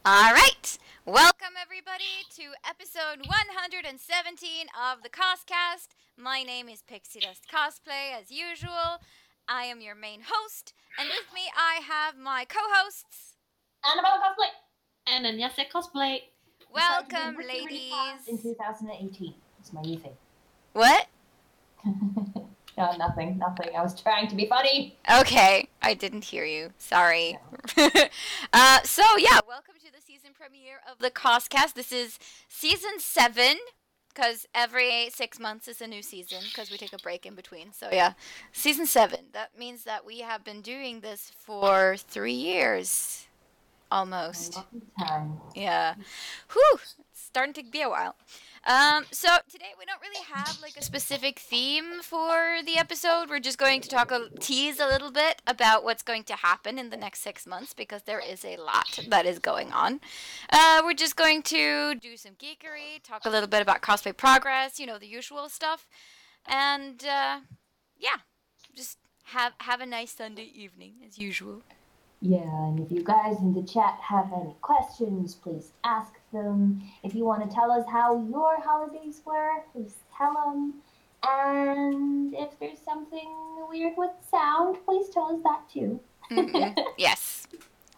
All right. Welcome, everybody, to episode 117 of the CosCast. My name is Pixie Dust Cosplay, as usual. I am your main host, and with me I have my co hosts. Annabelle cosplay. And then yes, cosplay. Welcome, Really fast in ladies. 2018. It's my new thing. What? No, nothing. I was trying to be funny. Okay, I didn't hear you. Sorry. Welcome to the season premiere of the CosCast. This is season 7, because every 6 months is a new season, because we take a break in between. So yeah, season 7. That means that we have been doing this for 3 years, almost. A long time. Yeah. Whew, it's starting to be a while. So today we don't really have like a specific theme for the episode. We're just going to tease a little bit about what's going to happen in the next 6 months because there is a lot that is going on. We're just going to do some geekery, talk a little bit about cosplay progress, the usual stuff, and just have a nice Sunday evening as usual. Yeah, and if you guys in the chat have any questions, please ask them. If you want to tell us how your holidays were, please tell them. And if there's something weird with sound, please tell us that too. Yes,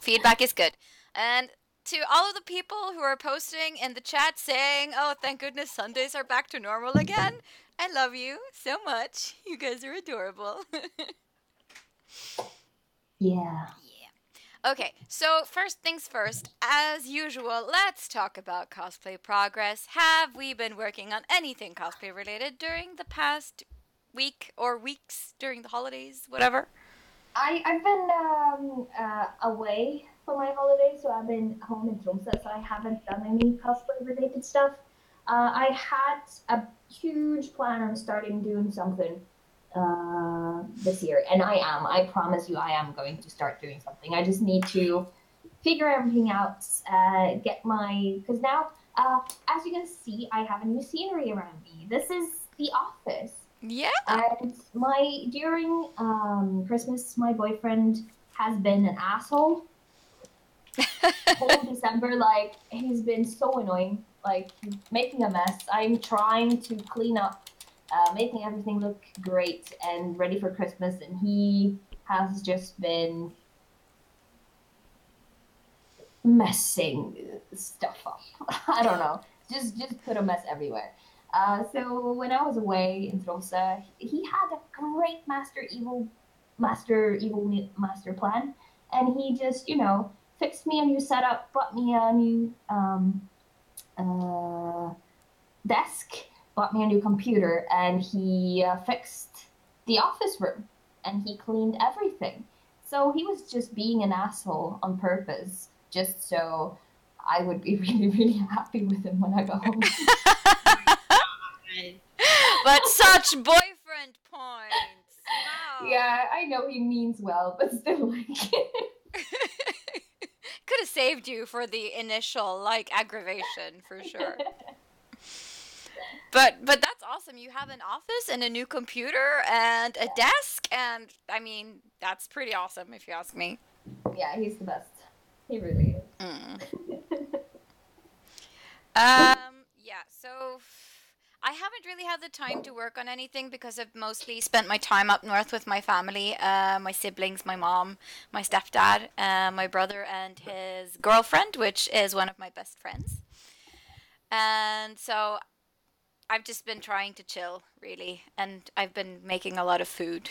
feedback is good. And to all of the people who are posting in the chat saying, "Oh, thank goodness Sundays are back to normal again," I love you so much. You guys are adorable. Yeah. Okay, so first things first, as usual, let's talk about cosplay progress. Have we been working on anything cosplay related during the past week or weeks during the holidays, whatever? I've been away for my holidays, so I've been home in Tromsø, so I haven't done any cosplay related stuff. I had a huge plan on starting doing something this year, and I promise you, I am going to start doing something. I just need to figure everything out, because now, as you can see, I have a new scenery around me. This is the office. Yeah. And during Christmas, my boyfriend has been an asshole. Whole December, he's been so annoying. He's making a mess. I'm trying to clean up, making everything look great and ready for Christmas, and he has just been messing stuff up. I don't know. Just put a mess everywhere. So when I was away in Tromsø, he had a great master evil master plan, and he just fixed me a new setup, bought me a new desk, bought me a new computer, and he fixed the office room, and he cleaned everything. So he was just being an asshole on purpose, just so I would be really, really happy with him when I go home. But such boyfriend points. Wow. Yeah, I know he means well, but still, could have saved you for the initial aggravation for sure. But that's awesome. You have an office and a new computer and a desk, and I mean that's pretty awesome if you ask me. Yeah, he's the best. He really is. So I haven't really had the time to work on anything because I've mostly spent my time up north with my family, my siblings, my mom, my stepdad, my brother, and his girlfriend, which is one of my best friends. And so I've just been trying to chill, really, and I've been making a lot of food.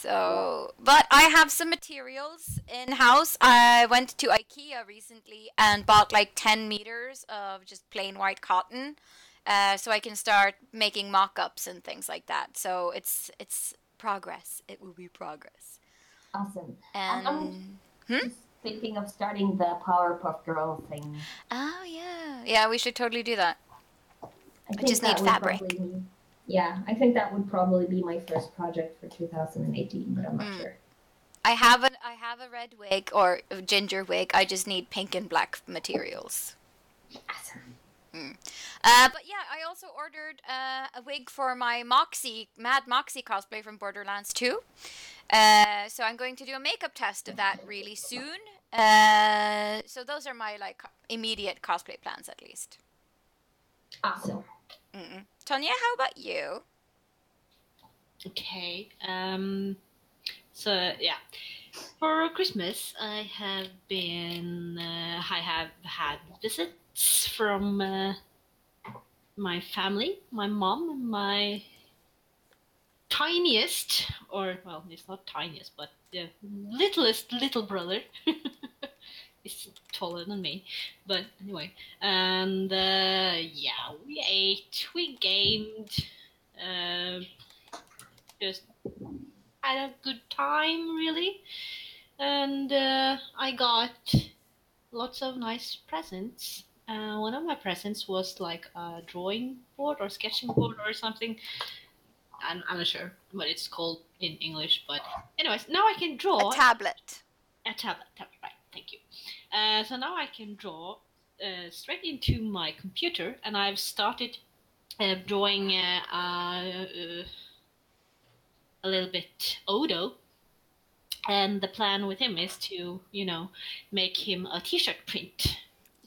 But I have some materials in-house. I went to IKEA recently and bought 10 meters of just plain white cotton. So I can start making mock-ups and things like that. So it's progress. It will be progress. Awesome. And I'm just thinking of starting the Powerpuff Girl thing. Oh yeah, yeah. We should totally do that. I just need fabric. I think that would probably be my first project for 2018, but I'm not sure. I have a red wig or a ginger wig. I just need pink and black materials. Awesome. But yeah, I also ordered a wig for my Mad Moxie cosplay from Borderlands 2. So I'm going to do a makeup test of that really soon. So those are my like immediate cosplay plans, at least. Awesome. Tonya, how about you? Okay. So yeah, for Christmas I have had visits from my family, my mom, and my tiniest, or well, it's not tiniest, but the littlest little brother. He's taller than me, but anyway. And yeah, we ate, we gamed, just had a good time, really. And I got lots of nice presents. One of my presents was like a drawing board or sketching board or something. I'm not sure what it's called in English, but anyways, now I can draw. A tablet. A tablet, right, thank you. So now I can draw straight into my computer, and I've started drawing a little bit Odo. And the plan with him is to, make him a t-shirt print.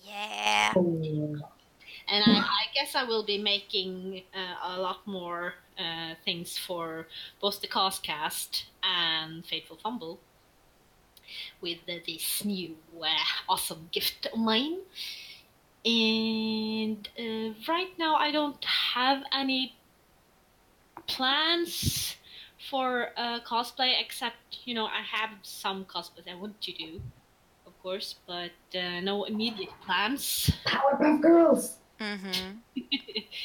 Yeah. And I guess I will be making a lot more things for both the CosCast and Fateful Fumble with this new awesome gift of mine. And right now I don't have any plans for cosplay, except, I have some cosplays I want to do, of course, but no immediate plans. Powerpuff Girls! Mm-hmm.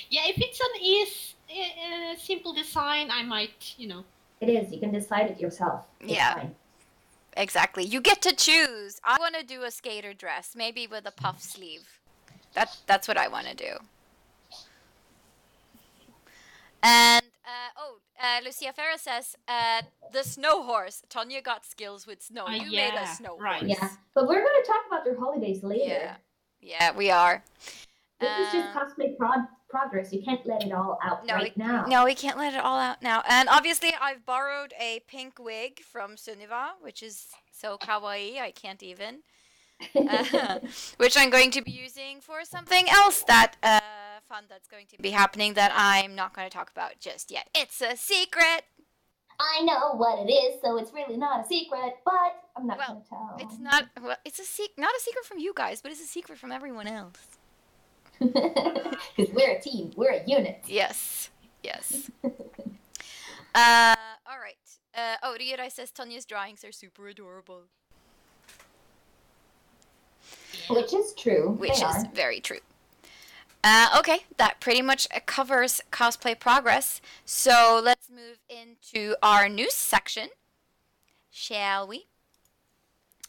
Yeah, if it's an simple design, I might, It is. You can decide it yourself. It's Yeah. fine. Exactly. You get to choose. I want to do a skater dress, maybe with a puff sleeve. That's what I want to do. And Lucia Ferra says the snow horse. Tonya got skills with snow. You made a snow horse. Yeah, but we're going to talk about their holidays later. Yeah, we are. This is just cosplay progress. You can't let it all out now. No, we can't let it all out now. And obviously, I've borrowed a pink wig from Sunniva, which is so kawaii. I can't even. Which I'm going to be using for something else that fun that's going to be happening that I'm not going to talk about just yet. It's a secret. I know what it is, so it's really not a secret, but I'm not going to tell. It's not. Well, it's not a secret from you guys, but it's a secret from everyone else. Because we're a team. We're a unit. Yes. All right. Riera says Tanya's drawings are super adorable. Which is true. Which is very true. Okay, that pretty much covers cosplay progress. So let's move into our news section, shall we?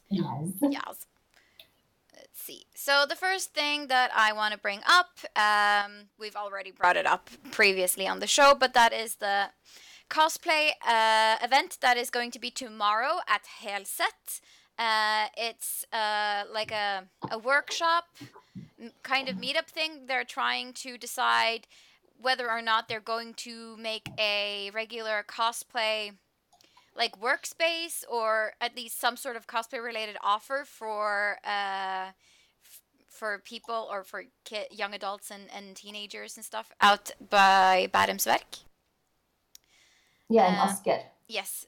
Yes. Let's see. So the first thing that I want to bring up, we've already brought it up previously on the show, but that is the cosplay event that is going to be tomorrow at Helset. It's like a workshop kind of meetup thing. They're trying to decide whether or not they're going to make a regular cosplay like workspace, or at least some sort of cosplay related offer for people, or for young adults and teenagers and stuff out by Bærumsverk. Yeah, in Asker. Yes,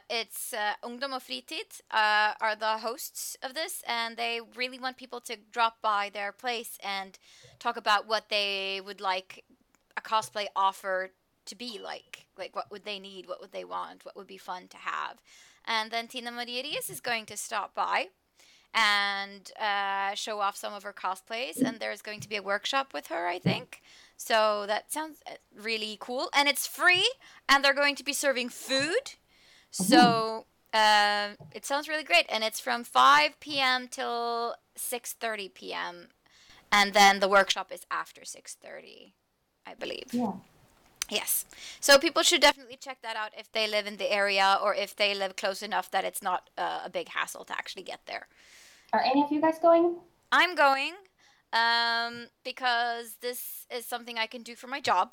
it's Ungdom og Fritid are the hosts of this, and they really want people to drop by their place and talk about what they would like a cosplay offer to be like what would they need, what would they want, what would be fun to have. And then Tina Maria Rias is going to stop by and show off some of her cosplays, and there's going to be a workshop with her, I think. So that sounds really cool, and it's free, and they're going to be serving food. So it sounds really great, and it's from 5 p.m. till 6:30 p.m. And then the workshop is after 6:30, I believe. Yeah. Yes. So people should definitely check that out if they live in the area, or if they live close enough that it's not a big hassle to actually get there. Are any of you guys going? I'm going because this is something I can do for my job.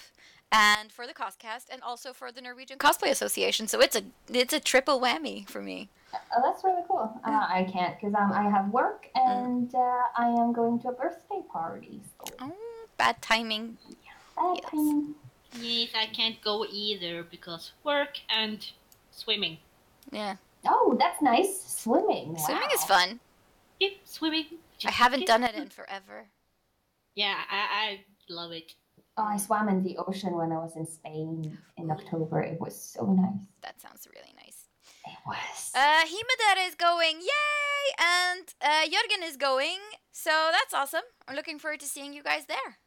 and for the CosCast, and also for the Norwegian Cosplay Association. So it's a triple whammy for me. Oh, that's really cool. I can't because I have work and I am going to a birthday party. So Oh, bad timing. bad Yes. timing. Yes, I can't go either because work and swimming. Yeah. Oh, that's nice. Swimming. Swimming Wow. is fun. Yep, swimming. I haven't done it in forever. Yeah, I love it. Oh, I swam in the ocean when I was in Spain in October. It was so nice. That sounds really nice. It was. Himedere is going, yay! And Jørgen is going, so that's awesome. I'm looking forward to seeing you guys there.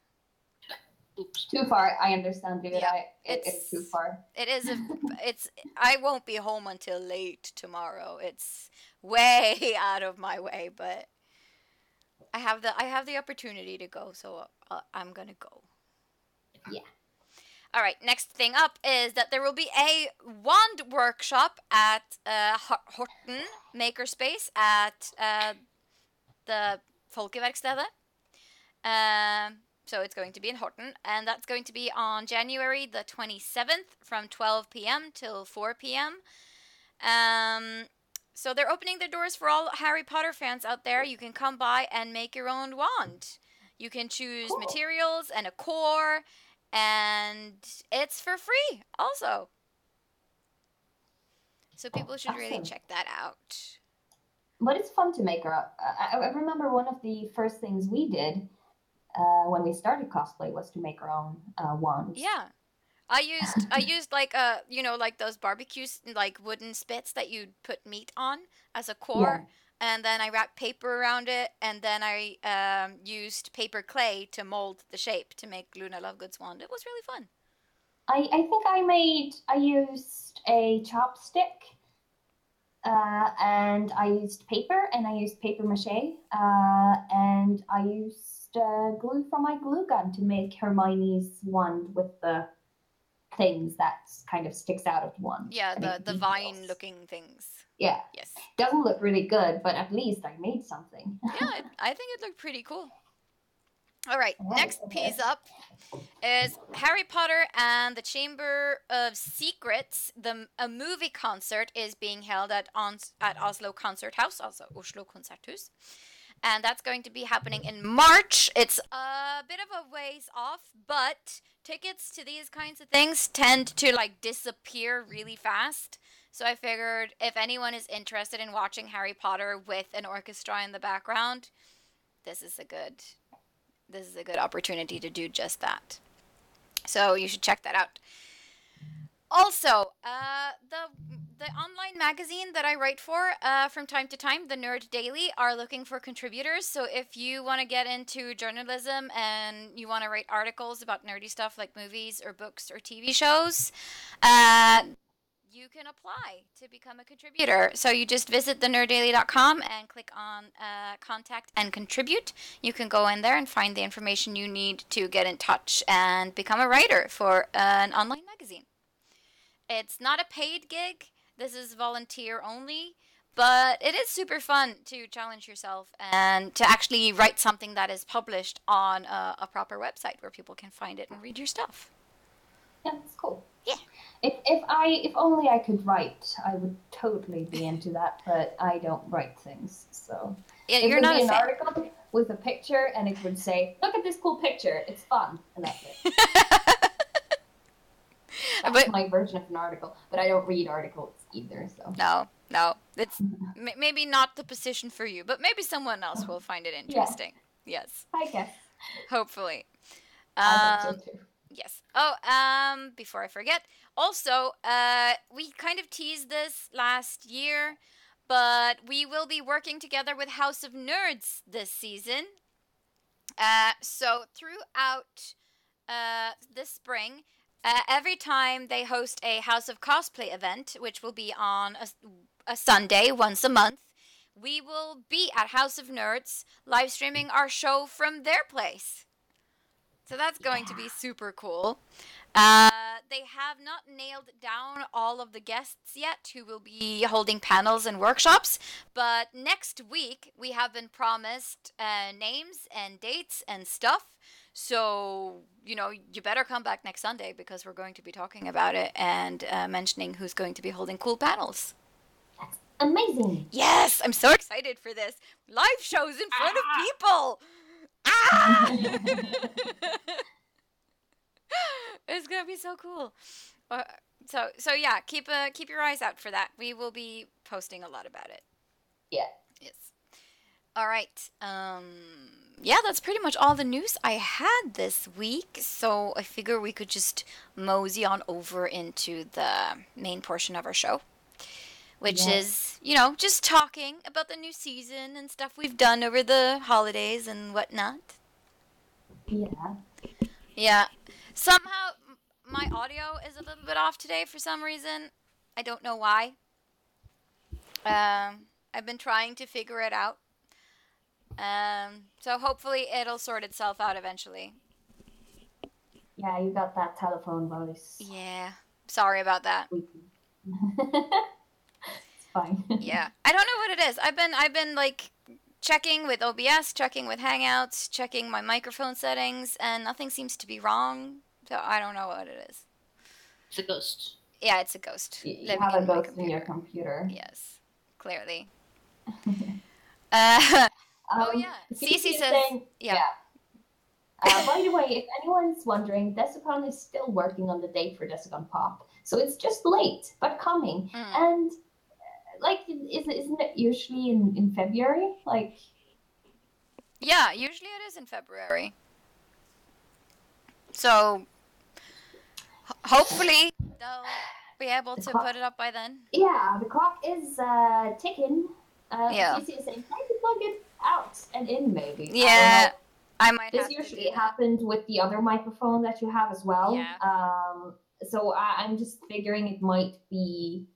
Oops. Too far. I understand, dude. Yeah, it's too far. It is. I won't be home until late tomorrow. It's way out of my way, but I have the opportunity to go, so I'm gonna go. Yeah. All right. Next thing up is that there will be a wand workshop at Horten Makerspace at the Folkeverkstedet. So it's going to be in Horten, and that's going to be on January the 27th from 12 p.m. till 4 p.m. So they're opening their doors for all Harry Potter fans out there. You can come by and make your own wand. You can choose materials and a core, and it's for free also. So people should really check that out. But it's fun to make her. I remember one of the first things we did when we started cosplay was to make our own wands. Yeah. I used like like those barbecues, like wooden spits that you'd put meat on as a core, and then I wrapped paper around it, and then I used paper clay to mold the shape to make Luna Lovegood's wand. It was really fun. I think I used a chopstick, and I used paper, and I used paper mache, and I used glue from my glue gun to make Hermione's wand with the things that kind of sticks out of the wand. Yeah, the vine looking things. Yeah. Yes. Doesn't look really good, but at least I made something. Yeah, I think it looked pretty cool. All right, next piece up is Harry Potter and the Chamber of Secrets. A movie concert is being held at Oslo Concert House, also Oslo Konserthus. And that's going to be happening in March. It's a bit of a ways off, but tickets to these kinds of things tend to disappear really fast. So I figured if anyone is interested in watching Harry Potter with an orchestra in the background, this is a good opportunity to do just that. So you should check that out. Also, the online magazine that I write for from time to time, the Nerd Daily, are looking for contributors. So if you want to get into journalism and you want to write articles about nerdy stuff like movies or books or TV shows, you can apply to become a contributor. So you just visit thenerddaily.com and click on contact and contribute. You can go in there and find the information you need to get in touch and become a writer for an online magazine. It's not a paid gig. This is volunteer only, but it is super fun to challenge yourself and to actually write something that is published on a proper website where people can find it and read your stuff. Yeah, that's cool. Yeah. If only I could write, I would totally be into that, but I don't write things, so. Yeah, it you're would not be a an fan. article with a picture, and it would say, "Look at this cool picture. It's fun," and that's it. That's my version of an article, but I don't read articles either, so. No. It's maybe not the position for you, but maybe someone else will find it interesting. Yeah. Yes. I guess. Hopefully. I hope so too. Yes. Oh, before I forget, also, we kind of teased this last year, but we will be working together with House of Nerds this season. So throughout this spring, every time they host a House of Cosplay event, which will be on a Sunday once a month, we will be at House of Nerds live streaming our show from their place. So that's going to be super cool. They have not nailed down all of the guests yet who will be holding panels and workshops, but next week we have been promised names and dates and stuff. So, you better come back next Sunday because we're going to be talking about it and mentioning who's going to be holding cool panels. That's amazing. Yes, I'm so excited for this. Live shows in front of people. Ah! It's gonna be so cool. So yeah, keep your eyes out for that. We will be posting a lot about it. Yeah. Yes. All right. Yeah, that's pretty much all the news I had this week. So I figure we could just mosey on over into the main portion of our show, which is, just talking about the new season and stuff we've done over the holidays and whatnot. Yeah. Yeah. Somehow my audio is a little bit off today for some reason. I don't know why. I've been trying to figure it out. So hopefully it'll sort itself out eventually. Yeah, you got that telephone voice. Yeah. Sorry about that. It's fine. Yeah. I don't know what it is. I've been like checking with OBS, checking with Hangouts, checking my microphone settings, and nothing seems to be wrong. So I don't know what it is. It's a ghost. Yeah, it's a ghost. You have a ghost in your computer. Yes, clearly. Oh yeah. Cece says, saying, yeah. By the way, if anyone's wondering, Desicon is still working on the date for Desicon Pop. So it's just late, but coming. And, isn't it usually in February? Yeah, usually it is in February. So, hopefully they'll be able to put it up by then. Yeah, the clock is ticking. Yeah. Cece is saying, try to plug it out and in, maybe. Yeah. I might this have usually to do happened with the other microphone that you have as well. Yeah. So I'm just figuring it might be.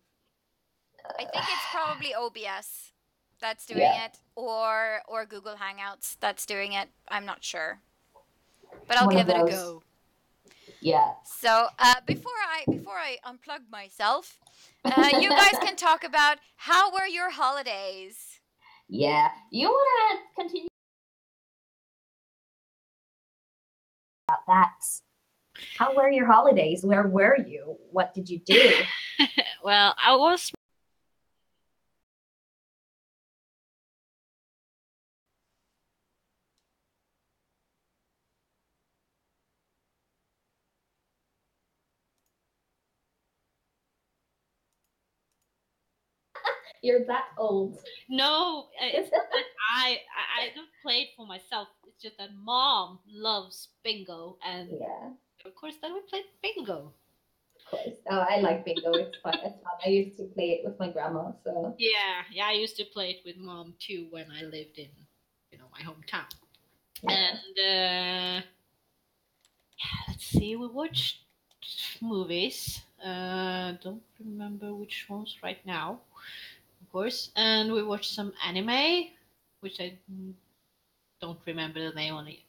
I think it's probably OBS that's doing it, or Google Hangouts that's doing it. I'm not sure, but I'll give it a go. Yeah. So before I unplug myself, you guys can talk about how were your holidays. Yeah, you wanna continue about that? How were your holidays? Where were you? What did you do? Well, I was. You're that old. No, it's that I don't play it for myself. It's just that Mom loves bingo, and of course, then we played bingo. Of course. Oh, I like bingo. It's fun. It's fun. I used to play it with my grandma. So yeah, I used to play it with Mom too when I lived in, my hometown. And let's see, we watched movies. Don't remember which ones right now, of course. And we watched some anime, which I don't remember the name on it.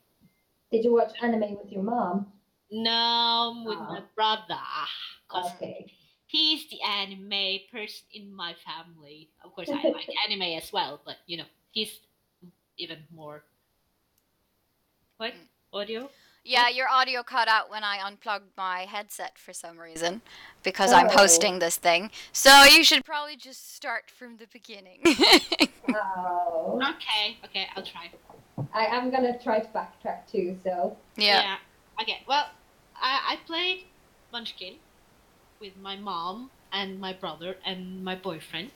Did you watch anime with your mom? No, with my brother. Okay. He's the anime person in my family. Of course, I like anime as well, but he's even more. What? Audio? Yeah, your audio cut out when I unplugged my headset for some reason because I'm hosting this thing. So you should probably just start from the beginning. Okay, I'll try. I'm gonna try to backtrack too, so. Yeah. Okay, well, I played Munchkin with my mom and my brother and my boyfriend.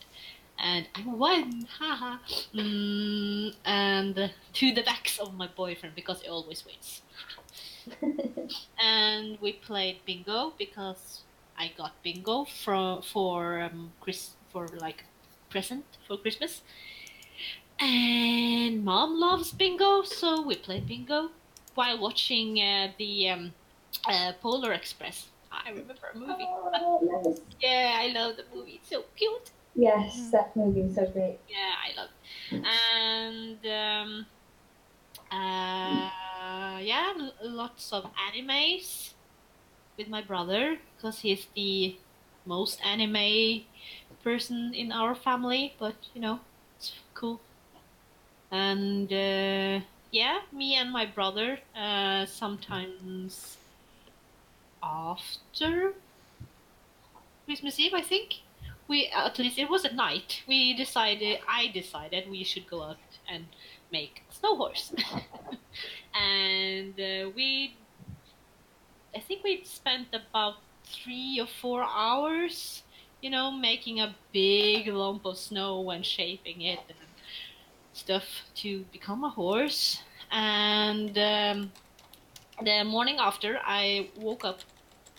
And I won, haha. And to the backs of my boyfriend because he always wins. And we played bingo because I got bingo for present for Christmas. And Mom loves bingo, so we played bingo while watching the Polar Express. I remember a movie. Oh, nice. Yeah, I love the movie. It's so cute. Yes, that movie is so great. Yeah, I love it. And lots of animes with my brother because he's the most anime person in our family. But it's cool. And Yeah, me and my brother, sometimes after Christmas Eve, I think. At least it was at night. I decided we should go out and make a snow horse. And I think we spent about 3 or 4 hours, making a big lump of snow and shaping it and stuff to become a horse. And the morning after, I woke up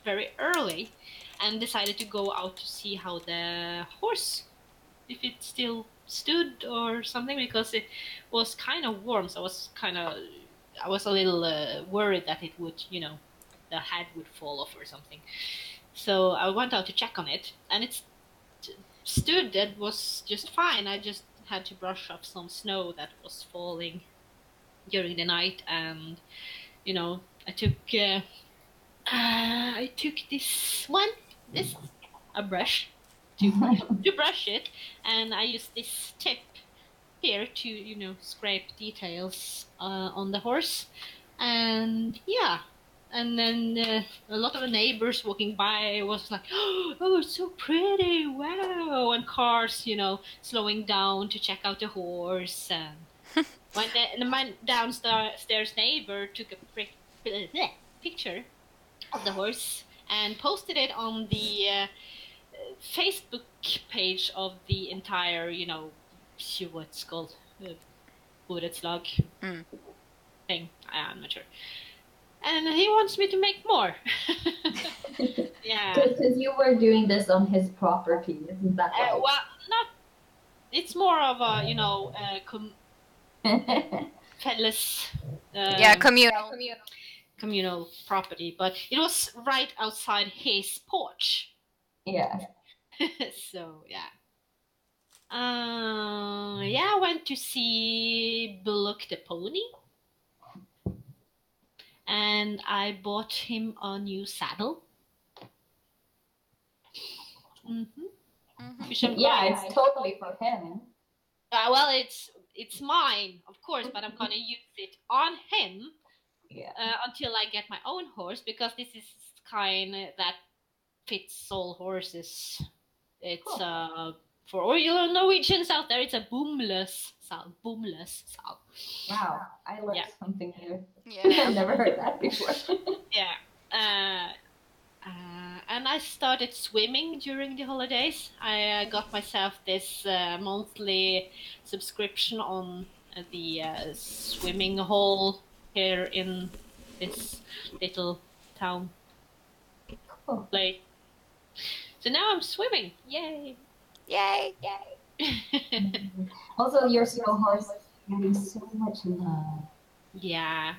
very early and decided to go out to see how the horse, if it still stood or something, because it was kind of warm. So I was a little worried that it would, the head would fall off or something. So I went out to check on it, and it stood. It was just fine. I just had to brush off some snow that was falling during the night, and I took this a brush to brush it, and I used this tip here to scrape details on the horse, and yeah. And then a lot of the neighbors walking by was like, "Oh, it's so pretty! Wow!" And cars, slowing down to check out the horse. And my downstairs neighbor took a picture of the horse and posted it on the Facebook page of the entire, what's called borettslag Mm. thing. I'm not sure. And he wants me to make more. Yeah. Because you were doing this on his property, isn't that right? Well, not. It's more of a, fellow's. Yeah, communal. Communal property, but it was right outside his porch. Yeah. So yeah. I went to see Bullock the pony, and I bought him a new saddle. Yeah, it's totally for him. Well, it's mine, of course, but I'm gonna use it on him. Yeah. Until I get my own horse, because this is kind that fits all horses. It's for all you Norwegians out there, it's a boomless sow. Wow, I learned something new. Yeah. I've never heard that before. Yeah. And I started swimming during the holidays. I got myself this monthly subscription on the swimming hall here in this little town. Cool. So now I'm swimming. Yay! Yay! Also, your snow horse is getting so much love. Yeah.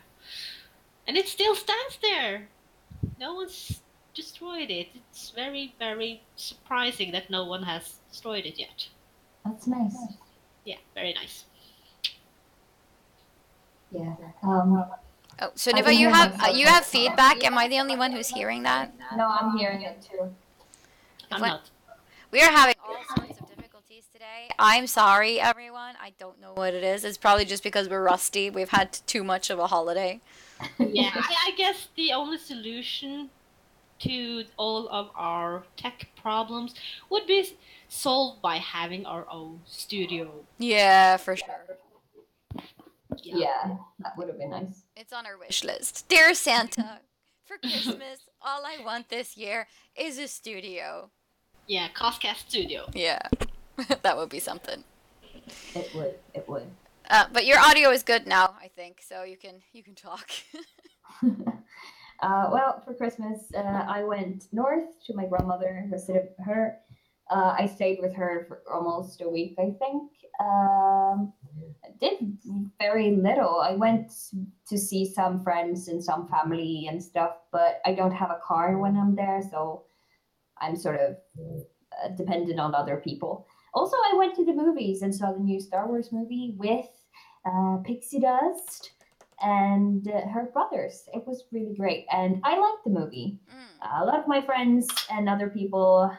And it still stands there. No one's destroyed it. It's very, very surprising that no one has destroyed it yet. That's nice. Yeah, very nice. Yeah. Oh, Sunniva, you have feedback. Am I the only one who's hearing that? No, I'm hearing it too. I'm not. We are having all sorts of difficulties today. I'm sorry, everyone. I don't know what it is. It's probably just because we're rusty. We've had too much of a holiday. Yeah, I guess the only solution to all of our tech problems would be solved by having our own studio. Yeah, for sure. Yeah, that would have been nice. It's on our wish list. Dear Santa, for Christmas, all I want this year is a studio. Yeah, CosCast studio. Yeah, that would be something. It would. But your audio is good now, I think, so you can talk. Well, for Christmas, I went north to my grandmother, visited her. I stayed with her for almost a week, I think. Did very little. I went to see some friends and some family and stuff, but I don't have a car when I'm there, so I'm sort of dependent on other people. Also, I went to the movies and saw the new Star Wars movie with Pixie Dust and her brothers. It was really great, and I liked the movie. A lot of my friends and other people,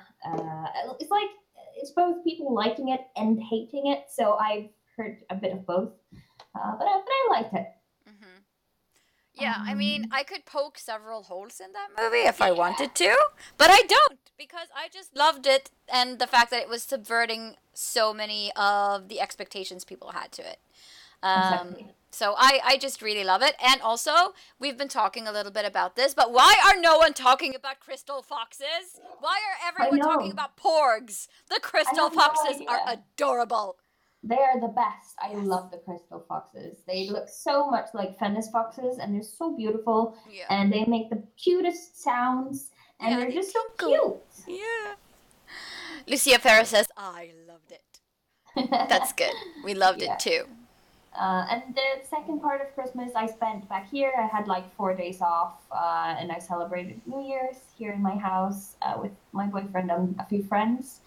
it's both people liking it and hating it, so I've heard a bit of both. But I liked it. Yeah, I mean, I could poke several holes in that movie if I wanted to, but I don't because I just loved it and the fact that it was subverting so many of the expectations people had to it. Exactly. So I just really love it. And also, we've been talking a little bit about this, but why are no one talking about crystal foxes? Why are I everyone talking know. about porgs? The I crystal have no foxes are idea. adorable. They are the best. I Yes. love the crystal foxes. They look so much like Fenris foxes, and they're so beautiful, Yeah. and they make the cutest sounds, and Yeah, they're they just so tinkle. Yeah. Lucia Ferris says, I loved it. cute. That's good. We loved it Yeah. too. And the second part of Christmas I spent back here. I had like 4 days off, and I celebrated New Year's here in my house with my boyfriend and a few friends.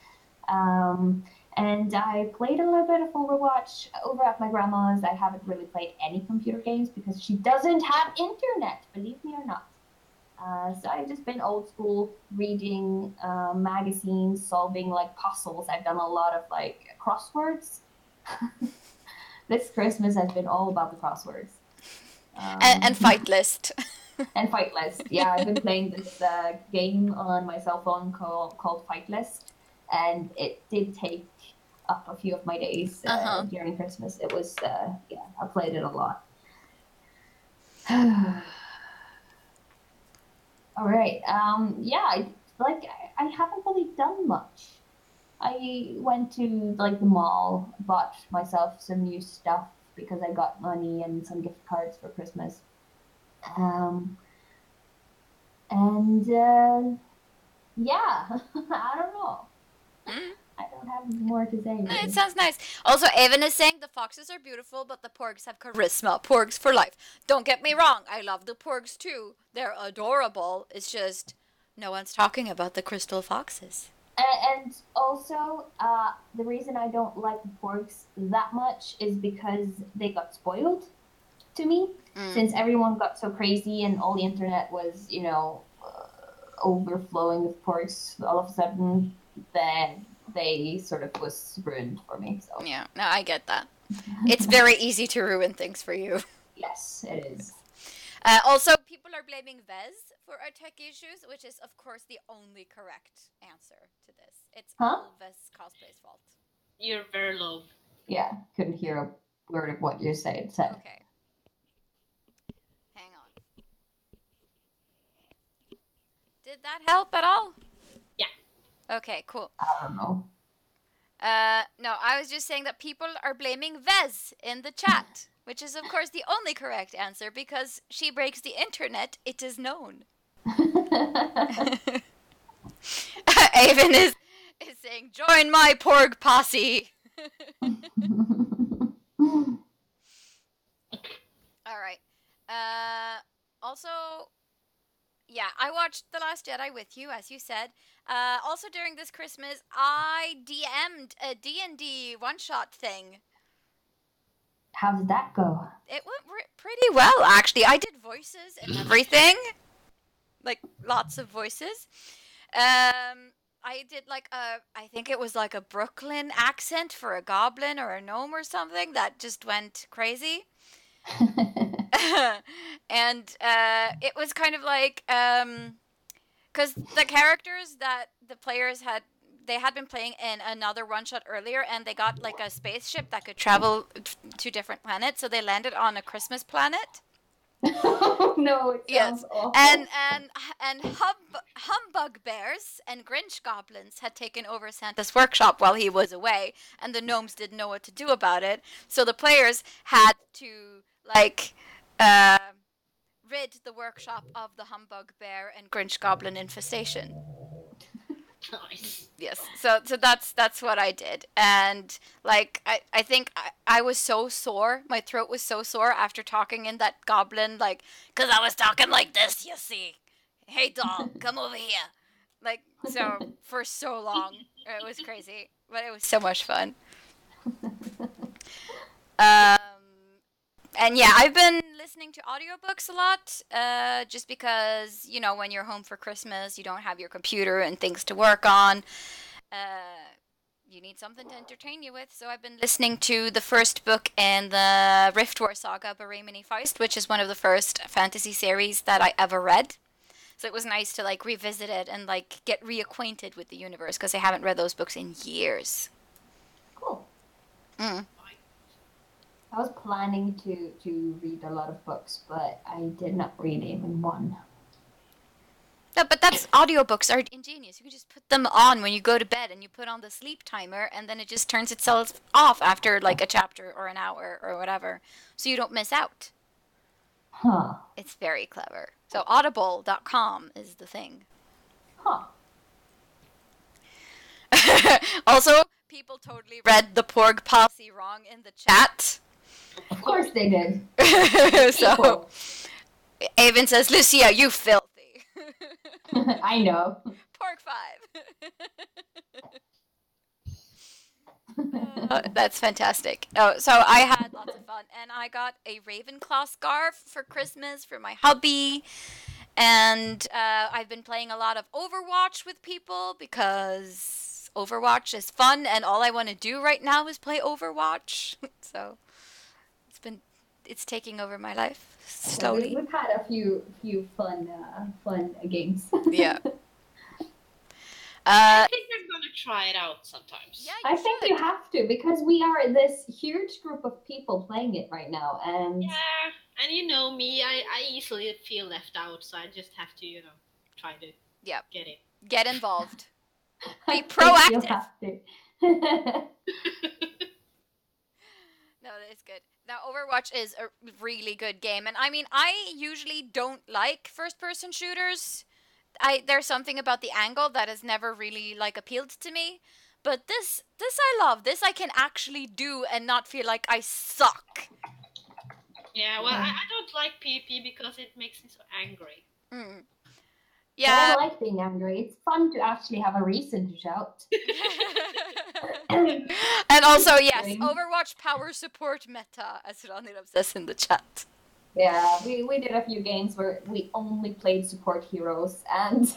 Um, and I played a little bit of Overwatch over at my grandma's. I haven't really played any computer games because she doesn't have internet, believe me or not. So I've just been old school, reading magazines, solving like puzzles. I've done a lot of like crosswords. This Christmas has been all about the crosswords. And Fight List. And Fight List. Yeah, I've been playing this game on my cell phone called Fight List, and it did take up a few of my days during Christmas. It was, yeah, I played it a lot. All right. Yeah, I haven't really done much. I went to like the mall, bought myself some new stuff because I got money and some gift cards for Christmas. Um, and yeah, I don't know. I don't have more to say. Really. It sounds nice. Also, Evan is saying the foxes are beautiful, but the porgs have charisma. Porgs for life. Don't get me wrong. I love the porgs too. They're adorable. It's just no one's talking about the crystal foxes. And also, the reason I don't like the porgs that much is because they got spoiled to me. Since everyone got so crazy and all the internet was, overflowing with porgs, all of a sudden, then they sort of was ruined for me. So Yeah, no, I get that. It's very easy to ruin things for you. yes, it is. Also, people are blaming Vez for our tech issues, which is, of course, the only correct answer to this. It's all Vez Cosplay's fault. You're very low. Yeah, couldn't hear a word of what you said. Okay. Hang on. Did that help at all? Yeah. Okay, cool. I don't know. No, I was just saying that people are blaming Vez in the chat, which is, of course, the only correct answer because she breaks the internet, it is known. Avon is saying, join my porg posse. All right. Also, yeah, I watched The Last Jedi with you, as you said. Also, during this Christmas, I DM'd a D&D one-shot thing. How did that go? It went pretty well, actually. I did voices and everything. Like, lots of voices. I did, like, I think it was like a Brooklyn accent for a goblin or a gnome or something that just went crazy. And it was kind of like, because the characters that the players had, they had been playing in another one-shot earlier, and they got like a spaceship that could travel to different planets, so they landed on a Christmas planet. Oh no, it sounds awful. And humbug bears and Grinch goblins had taken over Santa's workshop while he was away, and the gnomes didn't know what to do about it. So the players had to like rid the workshop of the humbug bear and Grinch goblin infestation. Nice. Yes, so that's what I did, and like I think I was so sore, my throat was so sore after talking in that goblin, like, cause I was talking like this, you see. Hey doll, come over here, like, so for so long. It was crazy, but it was so much fun. And yeah, I've been listening to audiobooks a lot, just because, you know, when you're home for Christmas, you don't have your computer and things to work on. you need something to entertain you with. So I've been listening to the first book in the Rift War saga, Baramini Feist, which is one of the first fantasy series that I ever read. So it was nice to like revisit it and like get reacquainted with the universe because I haven't read those books in years. Cool. Mm. I was planning to read a lot of books, but I did not read even one. No, but that's audiobooks are ingenious. You can just put them on when you go to bed and you put on the sleep timer and then it just turns itself off after like a chapter or an hour or whatever. So you don't miss out. Huh. It's very clever. So audible.com is the thing. Huh. Also, people totally read the porg policy wrong in the chat. Of course they did. So People. Avon says, Lucia, you filthy. I know. Pork 5. That's fantastic. Oh, so I had lots of fun, and I got a Ravenclaw scarf for Christmas for my hubby, and I've been playing a lot of Overwatch with people because Overwatch is fun, and all I want to do right now is play Overwatch. So it's taking over my life slowly. We've had a few fun games. Yeah. I think I'm gonna try it out sometimes. Yeah, I think should. you have to because we are this huge group of people playing it right now, and Yeah, and you know me, I easily feel left out, so I just have to, try to get it. Get involved. I Be think you'll proactive. have to. No, it's good. Now, Overwatch is a really good game, and I mean, I usually don't like first-person shooters. There's something about the angle that has never really like appealed to me. But this I love. This I can actually do and not feel like I suck. Yeah, well, I don't like PvP because it makes me so angry. Mm. Yeah. Yeah. I like being angry. It's fun to actually have a reason to shout. And also, yes, Overwatch power support meta, as Ranilov says in the chat. Yeah, we did a few games where we only played support heroes, and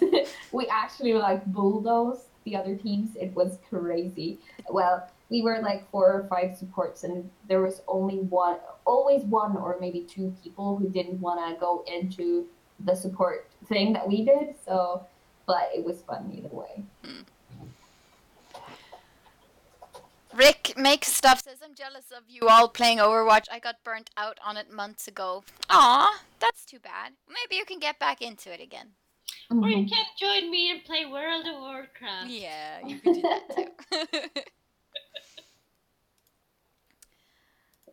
we actually like bulldozed the other teams. It was crazy. Well, we were like 4 or 5 supports, and there was always one or maybe 2 people who didn't want to go into the support thing that we did. So, but it was fun either way. Rick Makes Stuff says, I'm jealous of you all playing Overwatch. I got burnt out on it months ago. Aw, that's too bad. Maybe you can get back into it again. Or you can join me and play World of Warcraft. Yeah, you can do that too.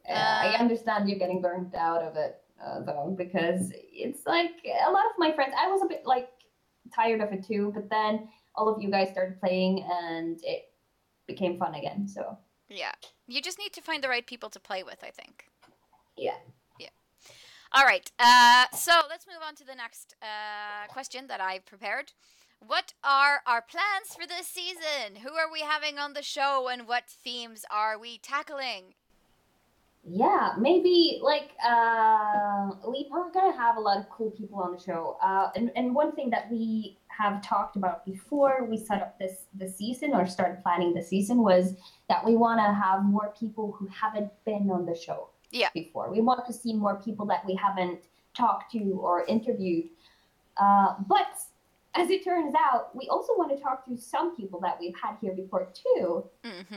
I understand you're getting burnt out of it, though, because it's like a lot of my friends, I was a bit like tired of it too, but then all of you guys started playing and it became fun again, so. Yeah, you just need to find the right people to play with, I think. Yeah. Yeah. All right, so let's move on to the next question that I've prepared. What are our plans for this season? Who are we having on the show and what themes are we tackling? Yeah, maybe like we're gonna have a lot of cool people on the show. And one thing that we have talked about before we set up this season or started planning the season was that we want to have more people who haven't been on the show before. We want to see more people that we haven't talked to or interviewed. But as it turns out, we also want to talk to some people that we've had here before too,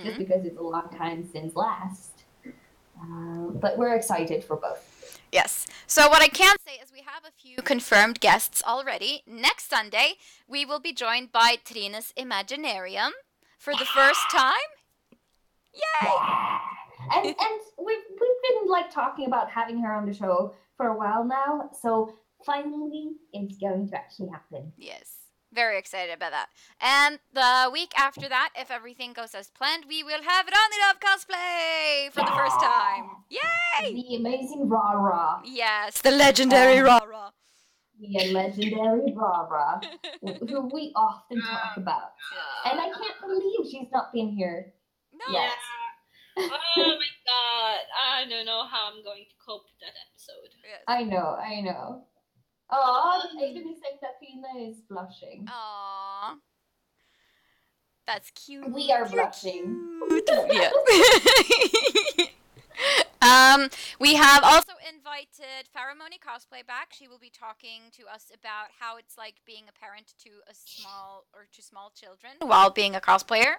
just because it's a long time since last. But we're excited for both. Yes. So what I can say is we have a few confirmed guests already. Next Sunday, we will be joined by Trina's Imaginarium for the first time. Yay! Yeah. And we've been like talking about having her on the show for a while now, so finally it's going to actually happen. Yes. Very excited about that. And the week after that, if everything goes as planned, we will have Ranilov cosplay for the first time. Yay! The amazing Rara. Yes, the legendary Rara. The legendary Rara, who we often talk about. And I can't believe she's not been here yet. Oh my god, I don't know how I'm going to cope with that episode. Yes. I know. Oh, even saying that Tina is blushing. Aww. That's cute. We are You're blushing. cute. Yeah. We have also invited Pheromone Cosplay back. She will be talking to us about how it's like being a parent to small children while being a cosplayer,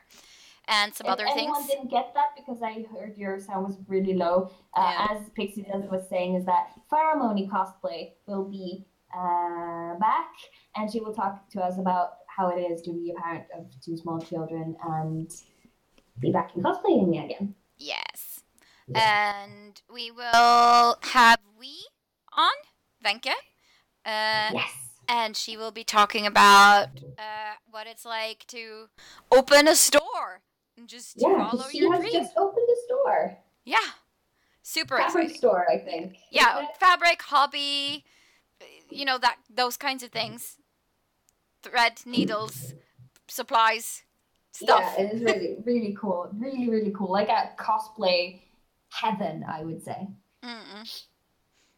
and some If other anyone things. didn't get that, because I heard your sound was really low, Yeah. as Pixie Does was saying, is that Pheromone Cosplay will be back, and she will talk to us about how it is to be a parent of two small children and be back in cosplaying me again. Yes. And we will have on, Venke. Yes. And she will be talking about what it's like to open a store and just follow she your has dream. just opened a store. Yeah. Super Fabric exciting. store, I think. Yeah, fabric, hobby, those kinds of things. Thread, needles, supplies, stuff. Yeah, it is really, really cool. Really, really cool. Like a cosplay heaven, I would say. Mm-mm.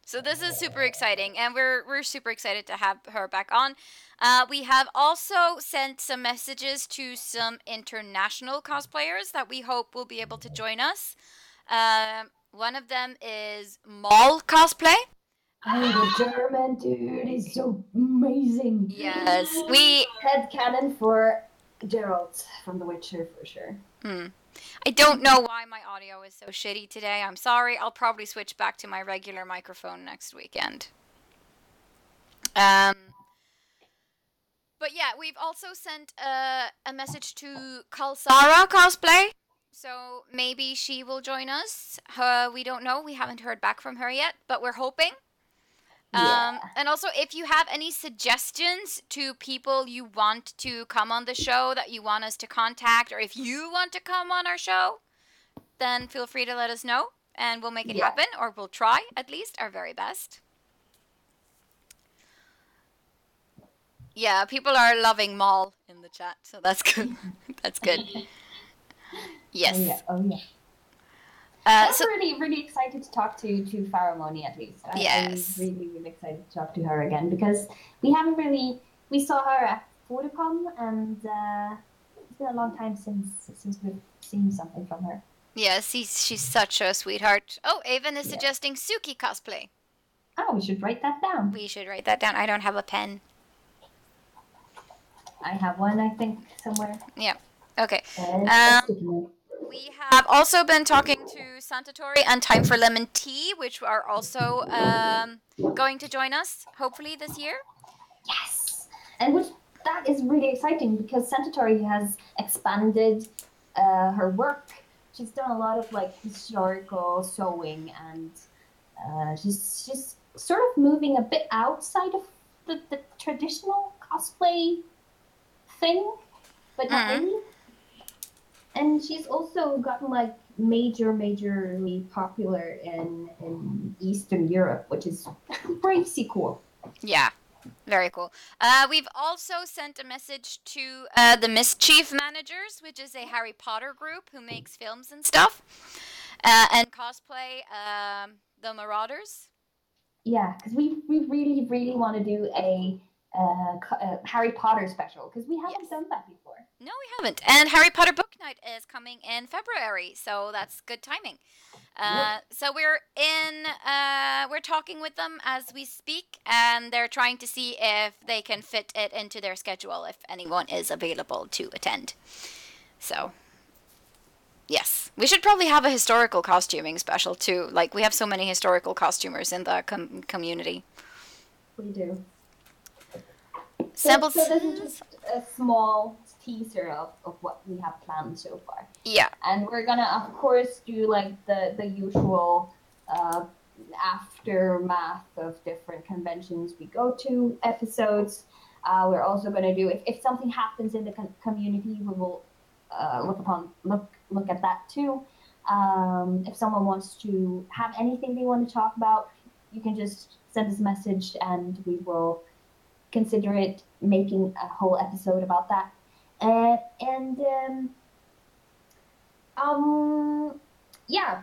So this is super exciting, and we're super excited to have her back on. We have also sent some messages to some international cosplayers that we hope will be able to join us. One of them is Mall Cosplay. Oh, the German dude is so amazing. Yes, Headcanon for Geralt from The Witcher for sure. I don't know why my audio is so shitty today. I'm sorry. I'll probably switch back to my regular microphone next weekend. But yeah, we've also sent a message to Kalsara Cosplay. So maybe she will join us. We don't know. We haven't heard back from her yet, but we're hoping. And also, if you have any suggestions to people you want to come on the show that you want us to contact, or if you want to come on our show, then feel free to let us know, and we'll make it happen, or we'll try, at least, our very best. Yeah, people are loving Mall in the chat, so that's good. That's good. Yes. Oh yeah. I'm really, really excited to talk to Pheromone at least. Yes. I'm really, really excited to talk to her again because we saw her at Photocom, and it's been a long time since we've seen something from her. Yes, she's such a sweetheart. Oh, Avon is suggesting Suki cosplay. Oh, we should write that down. We should write that down. I don't have a pen. I have one, I think, somewhere. Yeah. Okay. We have also been talking to Santatori and Time for Lemon Tea, which are also going to join us, hopefully, this year. Yes! And that is really exciting because Santatori has expanded her work. She's done a lot of historical sewing, and she's sort of moving a bit outside of the traditional cosplay thing, but not really. And she's also gotten majorly popular in Eastern Europe, which is crazy cool. Yeah, very cool. We've also sent a message to the Mischief Managers, which is a Harry Potter group who makes films and stuff, and cosplay the Marauders. Yeah, because we really, really want to do a Harry Potter special, because we haven't done that before. No, we haven't. And Harry Potter Book Night is coming in February, so that's good timing. So we're talking with them as we speak, and they're trying to see if they can fit it into their schedule, if anyone is available to attend. So, yes. We should probably have a historical costuming special, too. We have so many historical costumers in the community. We do. So this is just a small teaser of what we have planned so far. Yeah. And we're gonna, of course, do the usual aftermath of different conventions we go to episodes. We're also gonna do, if something happens in the community, we will look at that too. If someone wants to have anything they want to talk about, you can just send us a message and we will consider it making a whole episode about that.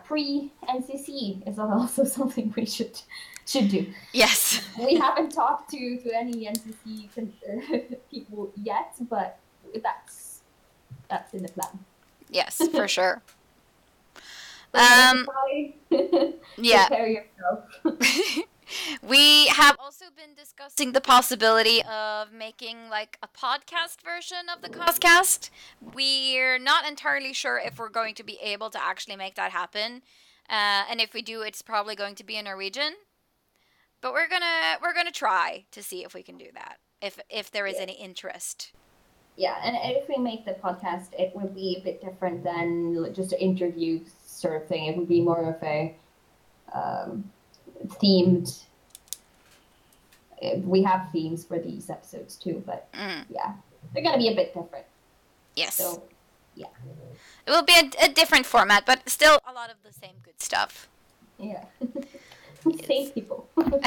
Pre-NCC is also something we should do. Yes. We haven't talked to any NCC people yet, but that's that's in the plan. Yes, for sure. Yeah. Prepare yourself. We have also been discussing the possibility of making like a podcast version of the CosCast. We're not entirely sure if we're going to be able to actually make that happen, and if we do, it's probably going to be in Norwegian. But we're gonna try to see if we can do that. If there is any interest. Yeah, and if we make the podcast, it would be a bit different than just an interview sort of thing. It would be more of a themed. We have themes for these episodes too, but yeah, they're gonna be a bit different. Yes. So, yeah. It will be a different format, but still a lot of the same good stuff. Yeah. Same people. No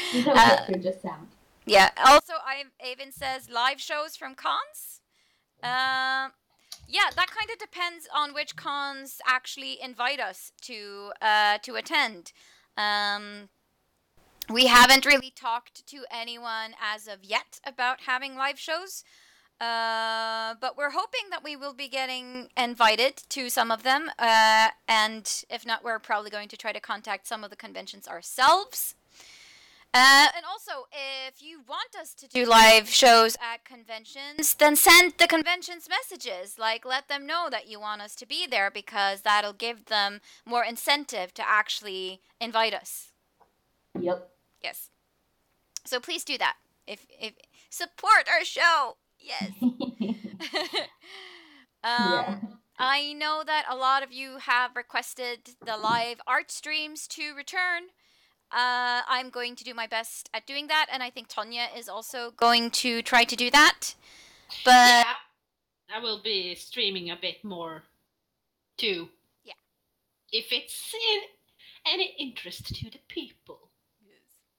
picture, just sound. Yeah. Also, Avon says live shows from cons. Yeah, that kind of depends on which cons actually invite us to attend. We haven't really talked to anyone as of yet about having live shows. But we're hoping that we will be getting invited to some of them. And if not, we're probably going to try to contact some of the conventions ourselves. And also, if you want us to do live shows at conventions, then send the conventions messages. Like, let them know that you want us to be there, because that'll give them more incentive to actually invite us. Yep. Yes. So please do that. If support our show. Yes. Yeah. I know that a lot of you have requested the live art streams to return. I'm going to do my best at doing that, and I think Tonya is also going to try to do that. But yeah, I will be streaming a bit more too. Yeah. If it's in any interest to the people.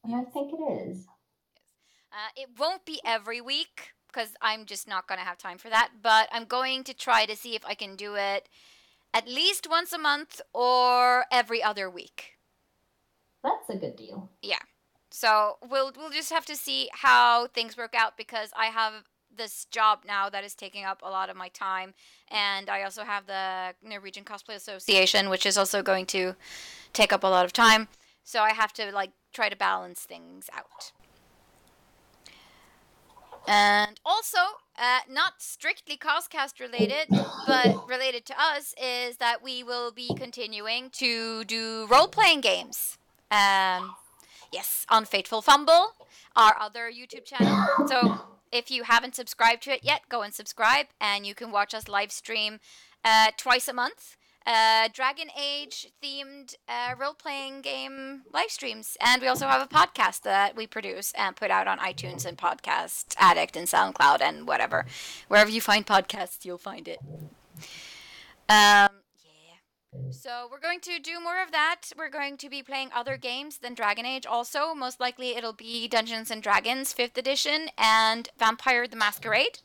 I think it is. It won't be every week, because I'm just not going to have time for that. But I'm going to try to see if I can do it at least once a month or every other week. That's a good deal. Yeah. So we'll just have to see how things work out, because I have this job now that is taking up a lot of my time, and I also have the Norwegian Cosplay Association, which is also going to take up a lot of time. So I have to like try to balance things out. And also, not strictly CosCast related, but related to us, is that we will be continuing to do role-playing games. Yes, on Fateful Fumble, our other YouTube channel. So if you haven't subscribed to it yet, go and subscribe, and you can watch us live stream twice a month. Dragon Age themed role-playing game live streams, and we also have a podcast that we produce and put out on iTunes and Podcast Addict and SoundCloud and wherever you find podcasts, you'll find it. So we're going to do more of that. We're going to be playing other games than Dragon Age also. Most likely it'll be Dungeons and Dragons 5th edition and Vampire the Masquerade.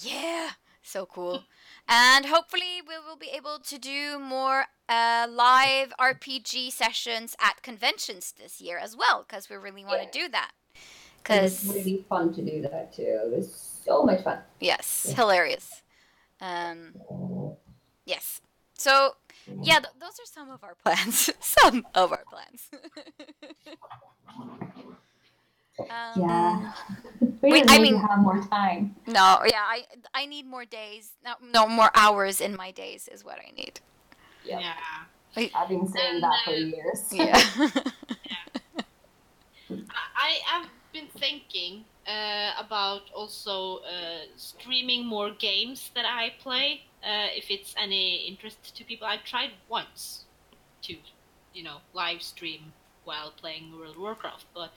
Yeah, so cool. And hopefully we will be able to do more live RPG sessions at conventions this year as well, because we really want to do that. It's really fun to do that too. It was so much fun. Yes, hilarious. Yes. So, yeah, those are some of our plans. Some of our plans. Yeah. We have more time. No, yeah, I need more days. No, more hours in my days is what I need. Yep. Yeah. I've been saying that for years. Yeah. I've been thinking about also streaming more games that I play. If it's any interest to people. I've tried once to, live stream while playing World of Warcraft, but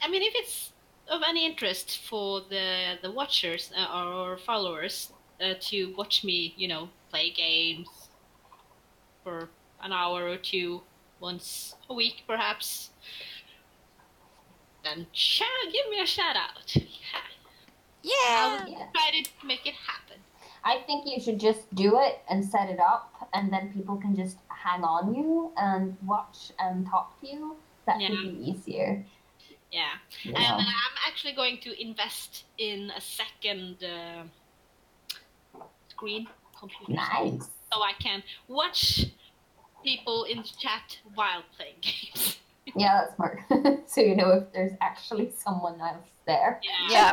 I mean, if it's of any interest for the watchers or followers to watch me, play games for an hour or two once a week, perhaps, then give me a shout out. Yeah. I will try to make it happen. I think you should just do it and set it up, and then people can just hang on you and watch and talk to you. That would be easier. Yeah. You And know. I'm actually going to invest in a second screen computer screen, Nice. so I can watch people in the chat while playing games. Yeah, that's smart. So you know if there's actually someone else there. Yeah.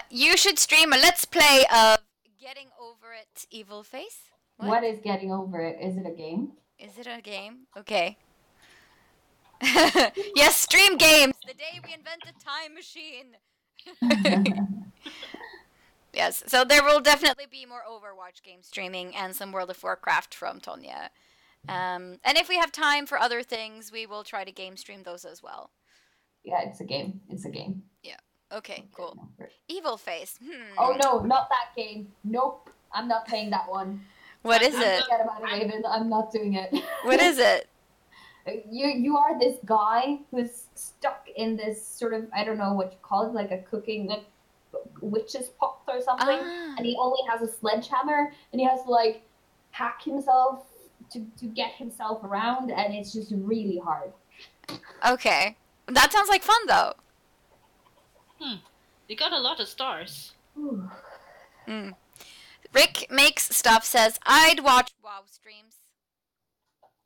You should stream a Let's Play of Getting Over It, Evil Face. What is Getting Over It? Is it a game? Is it a game? Okay. Yes, stream games. The day we invent a time machine. Yes, so there will definitely be more Overwatch game streaming and some World of Warcraft from Tonya. And if we have time for other things, we will try to game stream those as well. Yeah, it's a game. It's a game. Yeah. Okay, cool. Evil Face. Oh no, not that game. Nope. I'm not playing that one. What is it? Forget about it, Raven. I'm not doing it. What is it? You are this guy who's stuck in this sort of, I don't know what you call it, like a cooking, like witch's pot or something, and he only has a sledgehammer, and he has to like hack himself to get himself around, and it's just really hard. Okay. That sounds like fun though. You got a lot of stars. Rick Makes Stuff says, I'd watch WoW streams.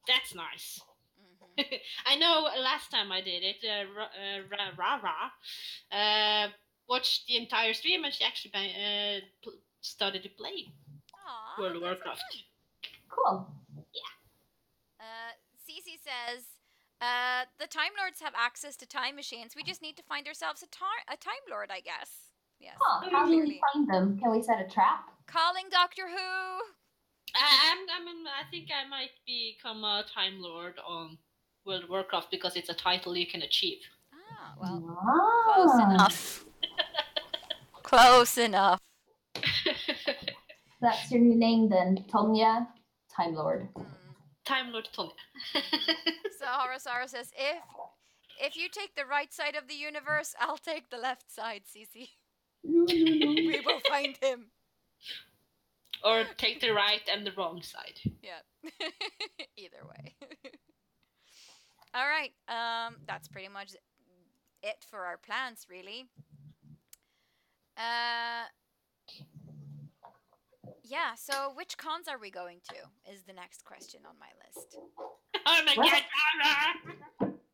That's nice. I know last time I did it, watched the entire stream, and she actually started to play World of Warcraft. Cool. Yeah. Cece says, the Time Lords have access to time machines. We just need to find ourselves a Time Lord, I guess. Yes. How do we find them? Can we set a trap? Calling Doctor Who. I think I might become a Time Lord on World of Warcraft because it's a title you can achieve. Close enough. Close enough. That's your new name then, Tonya, Time Lord. Time Lord Tonya. Sahara says, if you take the right side of the universe, I'll take the left side, Cece. We will find him. Or take the right and the wrong side. Yeah. Either way. All right. That's pretty much it for our plans, really. Yeah, so which cons are we going to is the next question on my list. Oh my god!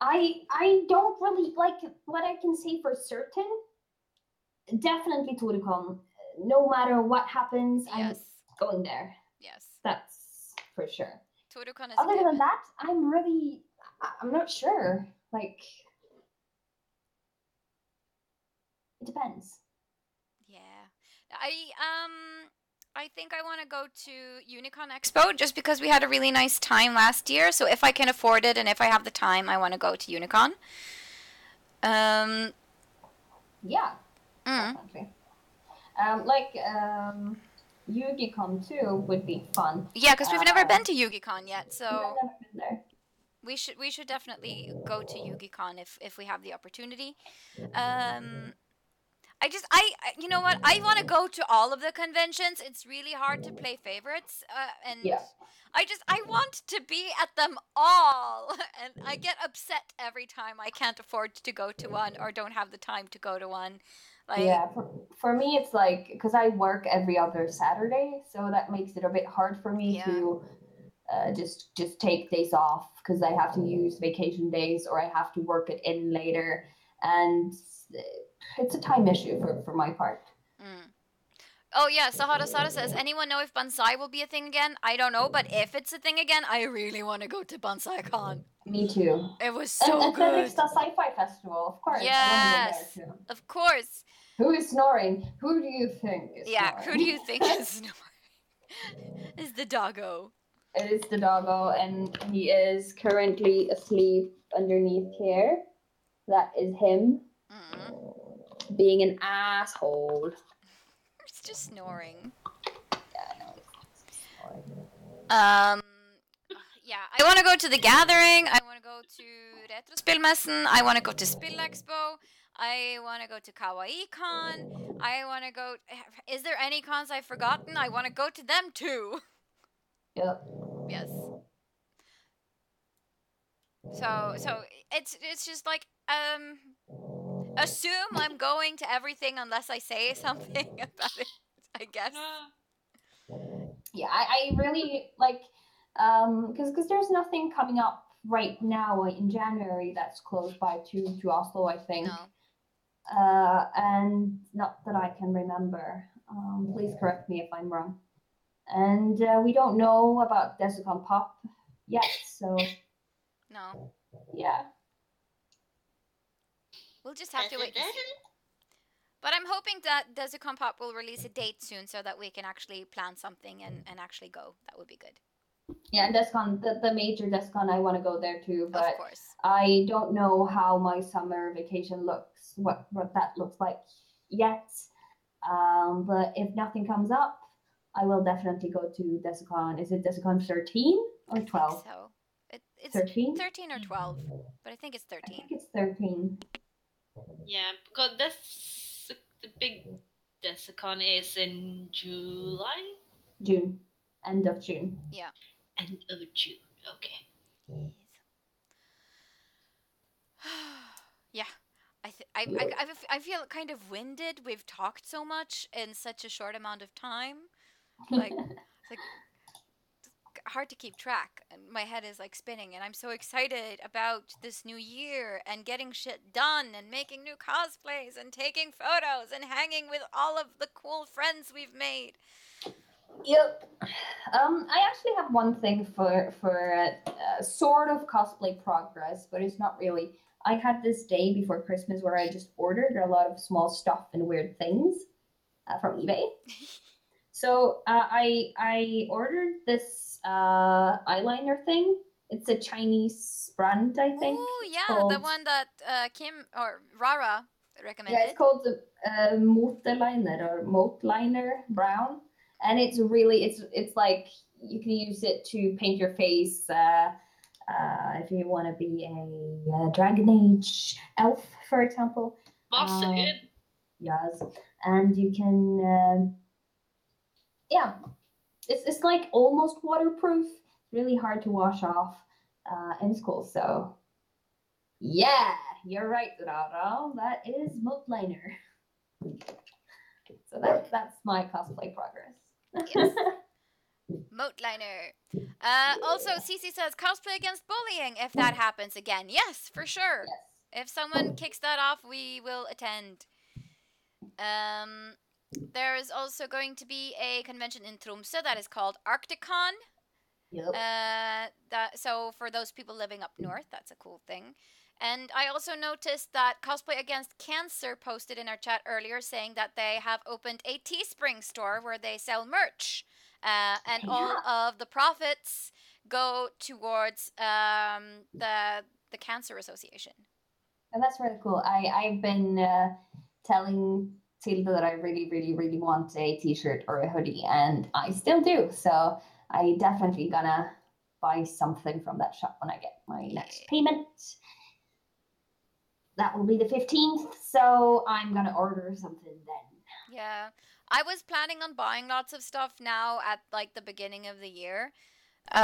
I don't really, like, what I can say for certain, definitely TourCon. No matter what happens, I'm going there. Yes. That's for sure. TourCon is Other than that, I'm not sure. Like, it depends. Yeah. I think I want to go to Unicon Expo just because we had a really nice time last year. So if I can afford it and if I have the time, I want to go to Unicon. Yeah. Definitely. YugiCon too would be fun. Yeah, because we've never been to YugiCon yet, so I've never been there. We should definitely go to YugiCon if we have the opportunity. You know what? I want to go to all of the conventions. It's really hard to play favorites, and I want to be at them all, and I get upset every time I can't afford to go to one or don't have the time to go to one. Yeah, for me it's like, because I work every other Saturday, so that makes it a bit hard for me to just take days off, because I have to use vacation days or I have to work it in later, and it's a time issue for my part. Oh yeah, Sahara says, anyone know if Bonsai will be a thing again? I don't know, but if it's a thing again, I really want to go to BonsaiCon. Me too. It was so good. And the Sci-Fi Festival, of course. Yes, of course. Who is snoring? Who do you think is snoring? Who do you think is snoring? Is the doggo. It is the doggo, and he is currently asleep underneath here. That is him. Being an asshole. It's just snoring. Yeah, I know. It's snoring. Yeah, I want to go to the Gathering. I want to go to Retrospillmessen. I want to go to Spill Expo. I want to go to Kawaii Con. I want to go. Is there any cons I've forgotten? I want to go to them too. Yep. Yes. So it's just like assume I'm going to everything unless I say something about it, I guess. Yeah, I really like because there's nothing coming up right now in January that's close by to Oslo, I think. No. And not that I can remember. Please correct me if I'm wrong. And we don't know about Desicon Pop yet, so No. yeah. We'll just have to wait and see. But I'm hoping that Desicon Pop will release a date soon so that we can actually plan something and actually go. That would be good. Yeah, and Descon, the major Descon, I want to go there too, Of but course. I don't know how my summer vacation looks, what that looks like yet. But if nothing comes up, I will definitely go to Desicon. Is it Desicon 13 or 12? I think so. It's 13? 13 or 12, but I think it's I 13. think it's 13. Yeah, because that's the big Desicon is in July. June. End of June. Yeah. End of June. Okay. Yeah. I feel kind of winded. We've talked so much in such a short amount of time. Like, it's like hard to keep track. And my head is like spinning, and I'm so excited about this new year and getting shit done and making new cosplays and taking photos and hanging with all of the cool friends we've made. Yep. I actually have one thing for sort of cosplay progress, but it's not really. I had this day before Christmas where I just ordered a lot of small stuff and weird things from eBay. So I ordered this eyeliner thing. It's a Chinese brand, I think. Ooh, It's yeah, the called, one that Kim or Rara yeah, it's recommended. called Moteliner or Moteliner Brown, and it's really it's like you can use it to paint your face if you want to be a Dragon Age elf, for example. Busted. Yes, and you can yeah, it's like almost waterproof. It's really hard to wash off, and it's cool. So yeah, you're right, Rara. That is Moteliner. So that's my cosplay progress. Yes. Moteliner. Also, Cece says cosplay against bullying if that happens again. Yes, for sure. Yes. If someone kicks that off, we will attend. There is also going to be a convention in Tromsø that is called Arcticon. Yep. So for those people living up north, that's a cool thing. And I also noticed that Cosplay Against Cancer posted in our chat earlier saying that they have opened a Teespring store where they sell merch. And all of the profits go towards the Cancer Association. And that's really cool. I've been telling Tilda that I really, really, really want a t-shirt or a hoodie, and I still do. So I definitely gonna buy something from that shop when I get my next payment. That will be the 15th, so I'm gonna order something then. Yeah. I was planning on buying lots of stuff now at like the beginning of the year.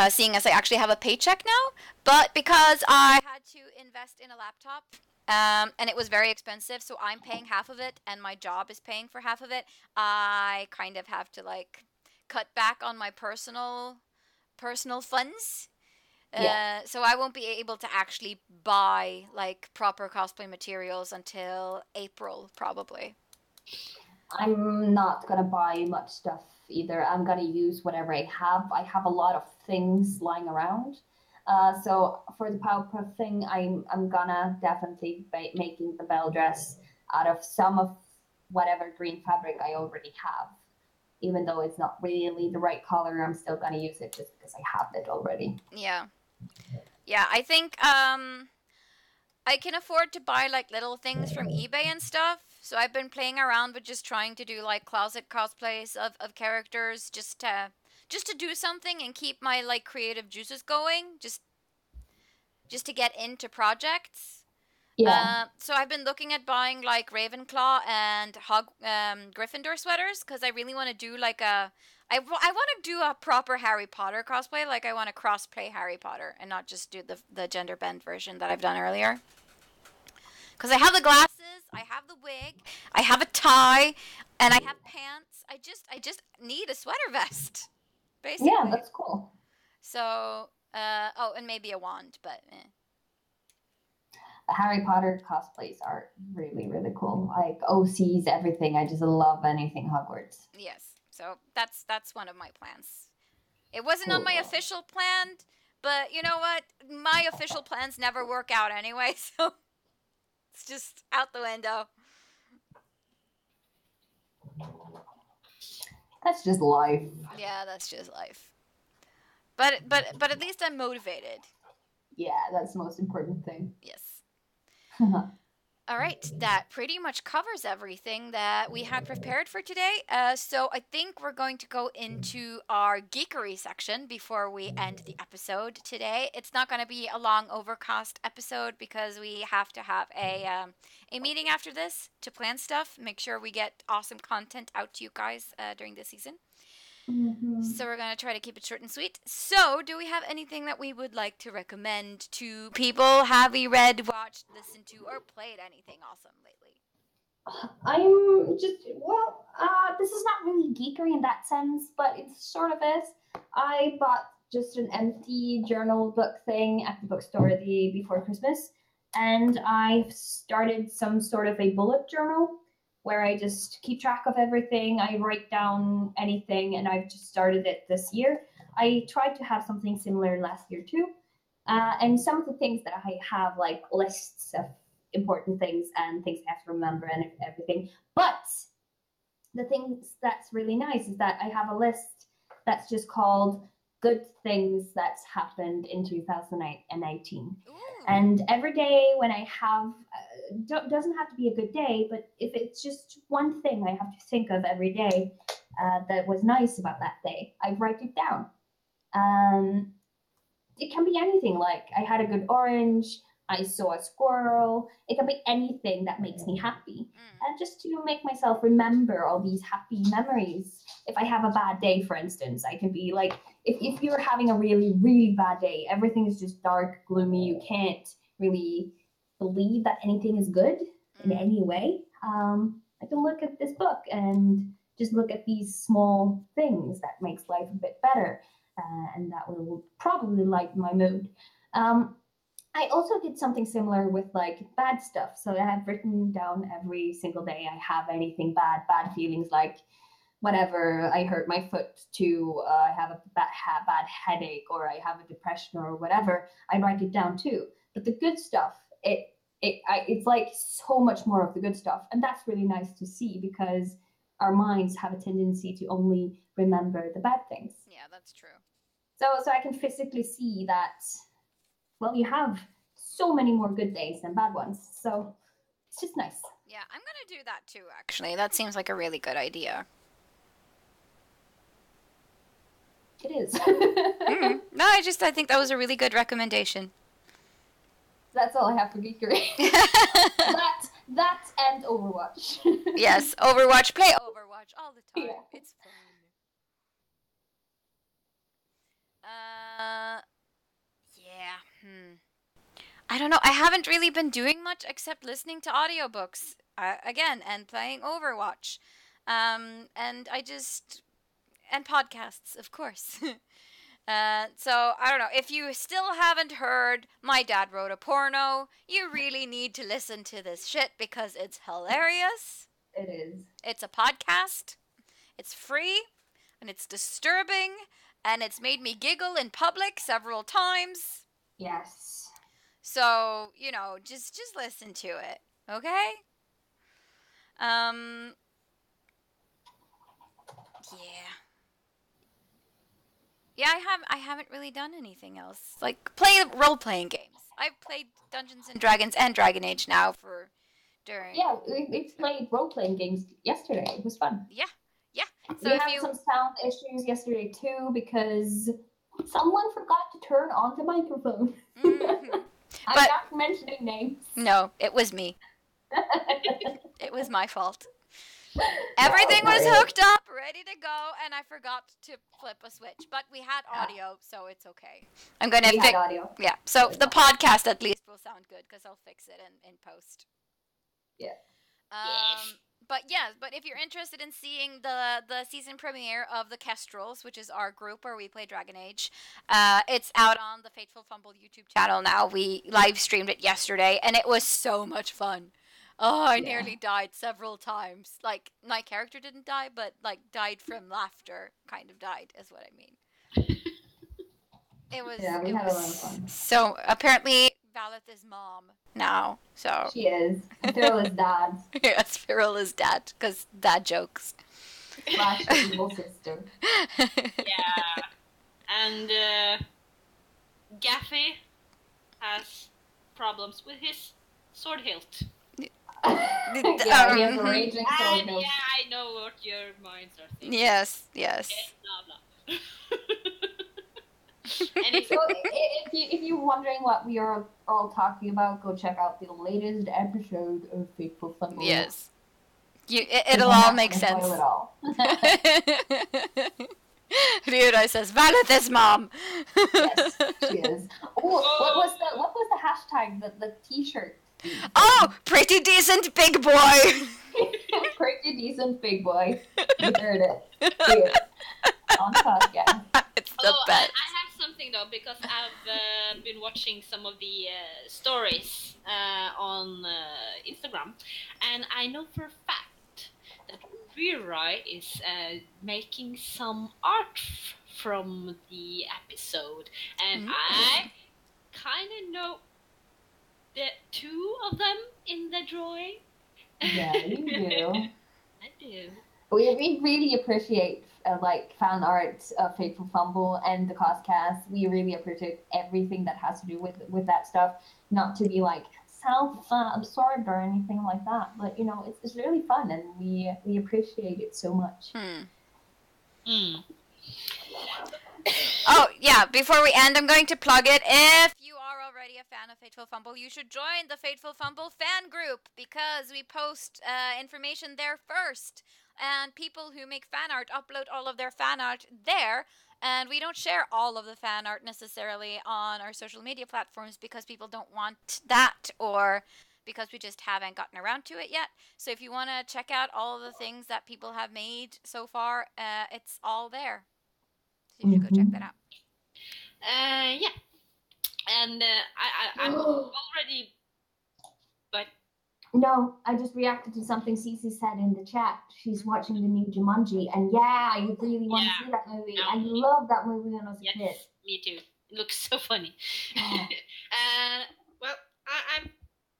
Seeing as I actually have a paycheck now, but because I had to invest in a laptop, and it was very expensive, so I'm paying half of it, and my job is paying for half of it. I kind of have to like cut back on my personal funds. Yeah. So I won't be able to actually buy like proper cosplay materials until April, probably. I'm not gonna buy much stuff either. I'm gonna use whatever I have. I have a lot of things lying around. So for the Powerpuff thing, I'm gonna definitely be making the bell dress out of some of whatever green fabric I already have. Even though it's not really the right color, I'm still gonna use it just because I have it already. Yeah. Yeah, I think I can afford to buy like little things from eBay and stuff. So I've been playing around with just trying to do like closet cosplays of characters just to do something and keep my like creative juices going, just to get into projects. Yeah. So I've been looking at buying like Ravenclaw and Gryffindor sweaters because I really want to do like I want to do a proper Harry Potter cosplay. Like I want to cross-play Harry Potter and not just do the gender bend version that I've done earlier. Because I have the glasses, I have the wig, I have a tie, and I have pants. I just need a sweater vest, basically. Yeah, that's cool. So, oh, and maybe a wand, but Harry Potter cosplays are really, really cool. Like OCs, everything. I just love anything Hogwarts. yes. So that's one of my plans. It wasn't on Cool. my official plan, but you know what? My official plans never work out anyway, so it's just out the window. That's just life. Yeah, that's just life. But at least I'm motivated. Yeah, that's the most important thing. Yes. All right, that pretty much covers everything that we had prepared for today. So I think we're going to go into our geekery section before we end the episode today. It's not going to be a long overcast episode because we have to have a meeting after this to plan stuff, make sure we get awesome content out to you guys during this season. So we're going to try to keep it short and sweet. So, do we have anything that we would like to recommend to people? Have we read, watched, listened to, or played anything awesome lately? I'm just, well, this is not really geekery in that sense, but it sort of is. I bought just an empty journal book thing at the bookstore before Christmas, and I've started some sort of a bullet journal where I just keep track of everything. I write down anything, and I've just started it this year. I tried to have something similar last year too, and some of the things that I have, like lists of important things and things I have to remember and everything. But the things that's really nice is that I have a list that's just called good things that's happened in 2018. Ooh. And every day when I have, doesn't have to be a good day, but if it's just one thing I have to think of every day that was nice about that day, I write it down. It can be anything, like I had a good orange, I saw a squirrel. It can be anything that makes me happy. And just to make myself remember all these happy memories. If I have a bad day, for instance, I can be like, if you're having a really, really bad day, everything is just dark, gloomy, you can't really believe that anything is good in any way, I can look at this book and just look at these small things that makes life a bit better. And that will probably lighten my mood. I also did something similar with like bad stuff. So I have written down every single day I have anything bad feelings, like whatever, I hurt my foot, to I have a bad headache, or I have a depression, or whatever. I write it down too. But the good stuff, it's like so much more of the good stuff, and that's really nice to see because our minds have a tendency to only remember the bad things. Yeah, that's true. So I can physically see that, well, you have so many more good days than bad ones. So it's just nice. Yeah, I'm going to do that too, actually. That seems like a really good idea. It is. No, I think that was a really good recommendation. That's all I have for geekery. that and Overwatch. Yes, Overwatch. Play Overwatch all the time. Yeah. It's fun. Yeah. I don't know. I haven't really been doing much except listening to audiobooks again and playing Overwatch. And podcasts, of course. So I don't know. If you still haven't heard My Dad Wrote a Porno, you really need to listen to this shit because it's hilarious. It is. It's a podcast. It's free, and it's disturbing, and it's made me giggle in public several times. Yes. So, just listen to it, okay? Yeah. Yeah, I haven't really done anything else. Like, play role-playing games. I've played Dungeons & Dragons and Dragon Age now during... Yeah, we played role-playing games yesterday. It was fun. Yeah. So we had some sound issues yesterday too because someone forgot to turn on the microphone. I'm But not mentioning names. no, it was me. It was my fault. No, Everything not was really. hooked up, ready to go, and I forgot to flip a switch. But we had audio, so it's okay. I'm gonna We had audio. Yeah, so the podcast at least will sound good because I'll fix it in post. Yeah. Yes. But if you're interested in seeing the season premiere of the Kestrels, which is our group where we play Dragon Age, it's out on the Fateful Fumble YouTube channel now. We live streamed it yesterday, and it was so much fun. Oh, I nearly died several times. Like, my character didn't die, but, like, died from laughter. Kind of died, is what I mean. It was, Yeah, we it had a lot of was fun. so, apparently, Valeth is mom now, so. She is. Cyril is dad. Yes, Cyril is dad, because dad jokes. Slash the evil sister. Yeah. And Gaffy has problems with his sword hilt. Yeah, he has a raging sword And hilt. yeah, I know what your minds are thinking. Yes. Blah, blah. And So if you're wondering what we are all talking about, go check out the latest episode of Fateful Fumble. Yes. It'll all make sense. It all. Ryura says, Valeth is mom. Yes, she is. Oh, what was the hashtag? The t-shirt. Oh, pretty decent big boy. Pretty decent big boy. You heard it. Here. On CosCast. It's the best. I have something though, because I've been watching some of the stories on Instagram, and I know for a fact that Rewrite is making some art from the episode, and I kind of know the two of them in the drawing. Yeah, you do. I do. We really appreciate fan art of Fateful Fumble and the CosCast. We really appreciate everything that has to do with that stuff. Not to be like self-absorbed or anything like that, but you know, it's really fun, and we appreciate it so much. Oh, yeah, before we end, I'm going to plug it. If you are already a fan of Fateful Fumble, you should join the Fateful Fumble fan group, because we post information there first. And people who make fan art upload all of their fan art there. And we don't share all of the fan art necessarily on our social media platforms because people don't want that, or because we just haven't gotten around to it yet. So if you want to check out all of the things that people have made so far, it's all there. So you should go check that out. Yeah. And I'm already... But... No, I just reacted to something Cece said in the chat. She's watching the new Jumanji, and yeah, you really want to see that movie. I love that movie when I was a kid. Me too. It looks so funny. Well, I'm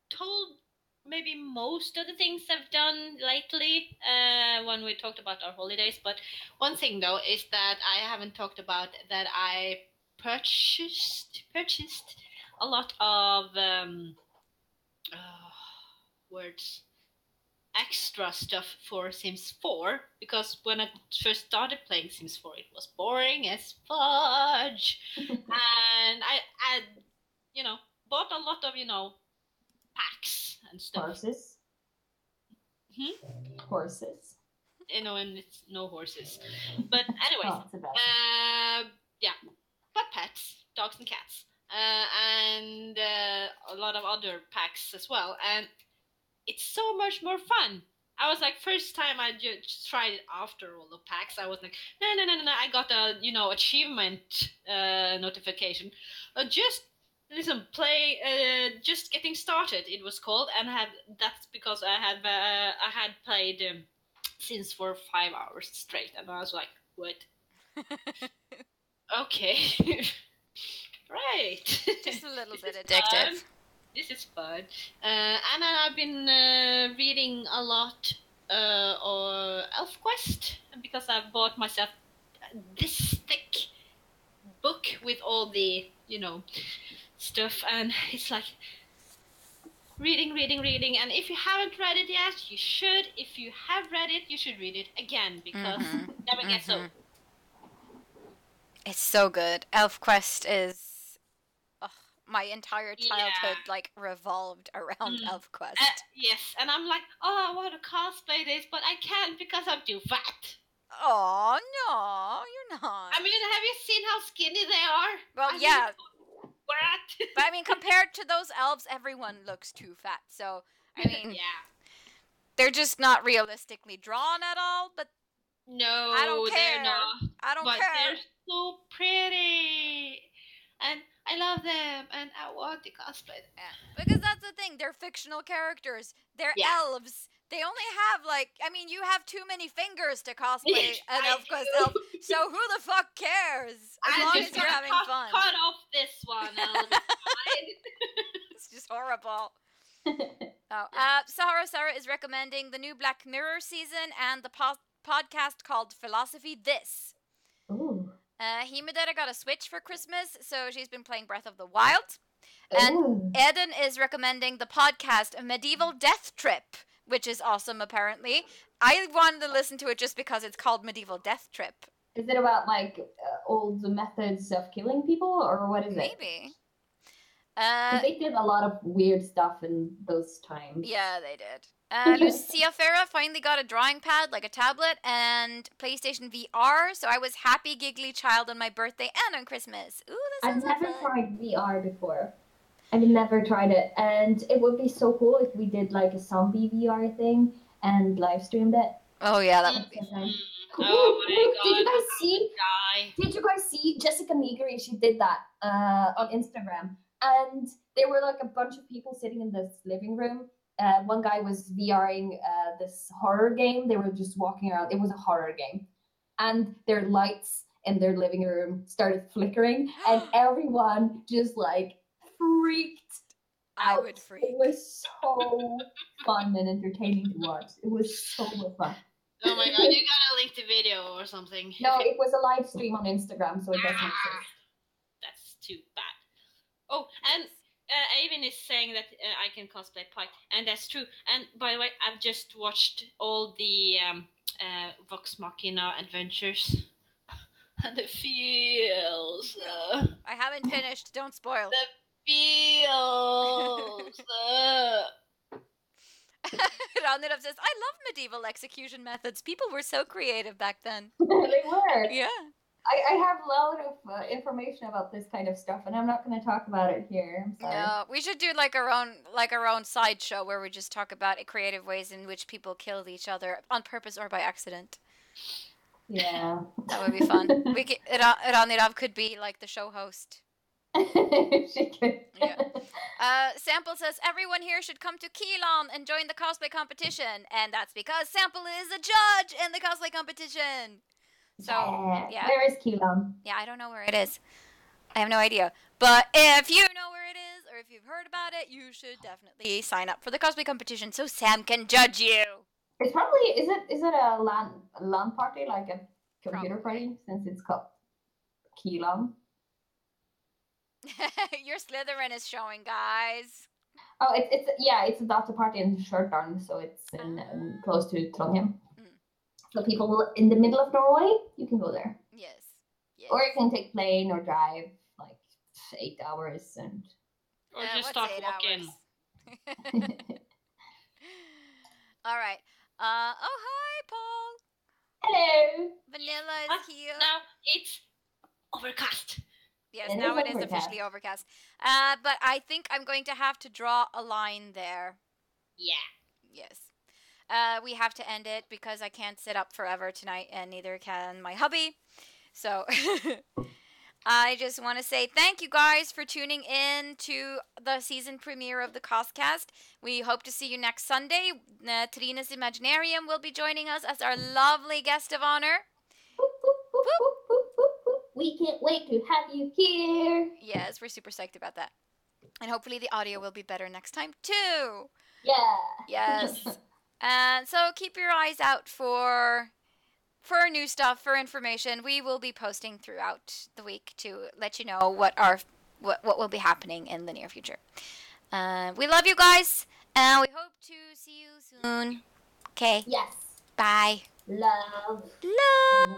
told maybe most of the things I've done lately when we talked about our holidays, but one thing though is that I haven't talked about that I purchased a lot of extra stuff for Sims 4, because when I first started playing Sims 4 it was boring as fudge. And I bought a lot of packs and stuff. Horses. Horses. And it's no horses. But anyways, but pets, dogs and cats, and a lot of other packs as well, and it's so much more fun. I was like, first time I just tried it after all the packs, I was like, no, I got a achievement notification. Just just getting started, it was called, and that's because I had played Sims for 5 hours straight, and I was like, what? Okay. Right. Just a little bit addictive. This is fun. And then I've been reading a lot of ElfQuest, because I've bought myself this thick book with all the, stuff, and it's like reading, and if you haven't read it yet, you should. If you have read it, you should read it again, because it never gets old. It's so good. ElfQuest is my entire childhood like revolved around ElfQuest. Yes, and I'm like, oh, I want to cosplay this, but I can't because I'm too fat. Oh no, you're not. I mean, have you seen how skinny they are? Well, yeah. What? But I mean, compared to those elves, everyone looks too fat. So I mean, they're just not realistically drawn at all. But no, I don't care. They're not. I don't but care. They're so pretty, and I love them, and I want to cosplay them. Yeah, because that's the thing. They're fictional characters. They're elves. They only have you have too many fingers to cosplay an ElfQuest elf. So who the fuck cares? As long as you're having fun. Cut off this one. It's just horrible. Sarah is recommending the new Black Mirror season and the podcast called Philosophy This. Ooh. Himedera got a Switch for Christmas, so she's been playing Breath of the Wild. And Eden is recommending the podcast Medieval Death Trip, which is awesome, apparently. I wanted to listen to it just because it's called Medieval Death Trip. Is it about, old methods of killing people, or what is it? Maybe. They did a lot of weird stuff in those times. Yeah, they did. Lucia Farah finally got a drawing pad, like a tablet, and PlayStation VR, so I was happy giggly child on my birthday and on Christmas. Ooh, that sounds I've never fun. tried VR before. I've never tried it, and it would be so cool if we did a zombie VR thing and live streamed it. Oh yeah, that would be fun. Oh my god! Did you guys see Jessica Meaghery? She did that on Instagram, and there were a bunch of people sitting in this living room. One guy was VRing this horror game. They were just walking around. It was a horror game, and their lights in their living room started flickering, and everyone just freaked out. I would freak. It was so fun and entertaining to watch. It was so much fun. Oh my god, you gotta link the video or something. No, it was a live stream on Instagram, so it doesn't exist. That's too bad. Oh, and Avin is saying that I can cosplay Pike, and that's true. And by the way, I've just watched all the Vox Machina adventures. And the feels. I haven't finished. Don't spoil. The feels. Rounded Up says, I love medieval execution methods. People were so creative back then. They were. Yeah. I have a lot of information about this kind of stuff, and I'm not going to talk about it here. I'm sorry. No, we should do our own sideshow where we just talk about creative ways in which people killed each other on purpose or by accident. Yeah. That would be fun. Ranirav could be the show host. She could. Yeah. Sample says everyone here should come to Keelan and join the cosplay competition, and that's because Sample is a judge in the cosplay competition. So yeah. Where is Keelan? Yeah, I don't know where it is. I have no idea. But if you know where it is, or if you've heard about it, you should definitely sign up for the cosplay competition so Sam can judge you. It's probably is it a LAN party, like a computer party, since it's called Keelan? Your Slytherin is showing, guys. Oh, it's a data party in Stjørdal, so it's close to Trondheim. So people in the middle of Norway, you can go there. Yes. Yes. Or you can take plane or drive like 8 hours and. Or just start walking. All right. Oh, hi, Paul. Hello. Vanilla is here. Now it's overcast. Yes, now it is officially overcast. But I think I'm going to have to draw a line there. Yeah. Yes. We have to end it because I can't sit up forever tonight, and neither can my hubby. So I just want to say thank you guys for tuning in to the season premiere of the CosCast. We hope to see you next Sunday. Trina's Imaginarium will be joining us as our lovely guest of honor. We can't wait to have you here. Yes, we're super psyched about that. And hopefully the audio will be better next time too. Yeah. Yes. And so keep your eyes out for new stuff, for information. We will be posting throughout the week to let you know what will be happening in the near future. We love you guys, and we hope to see you soon. Okay. Yes. Bye. Love. Love.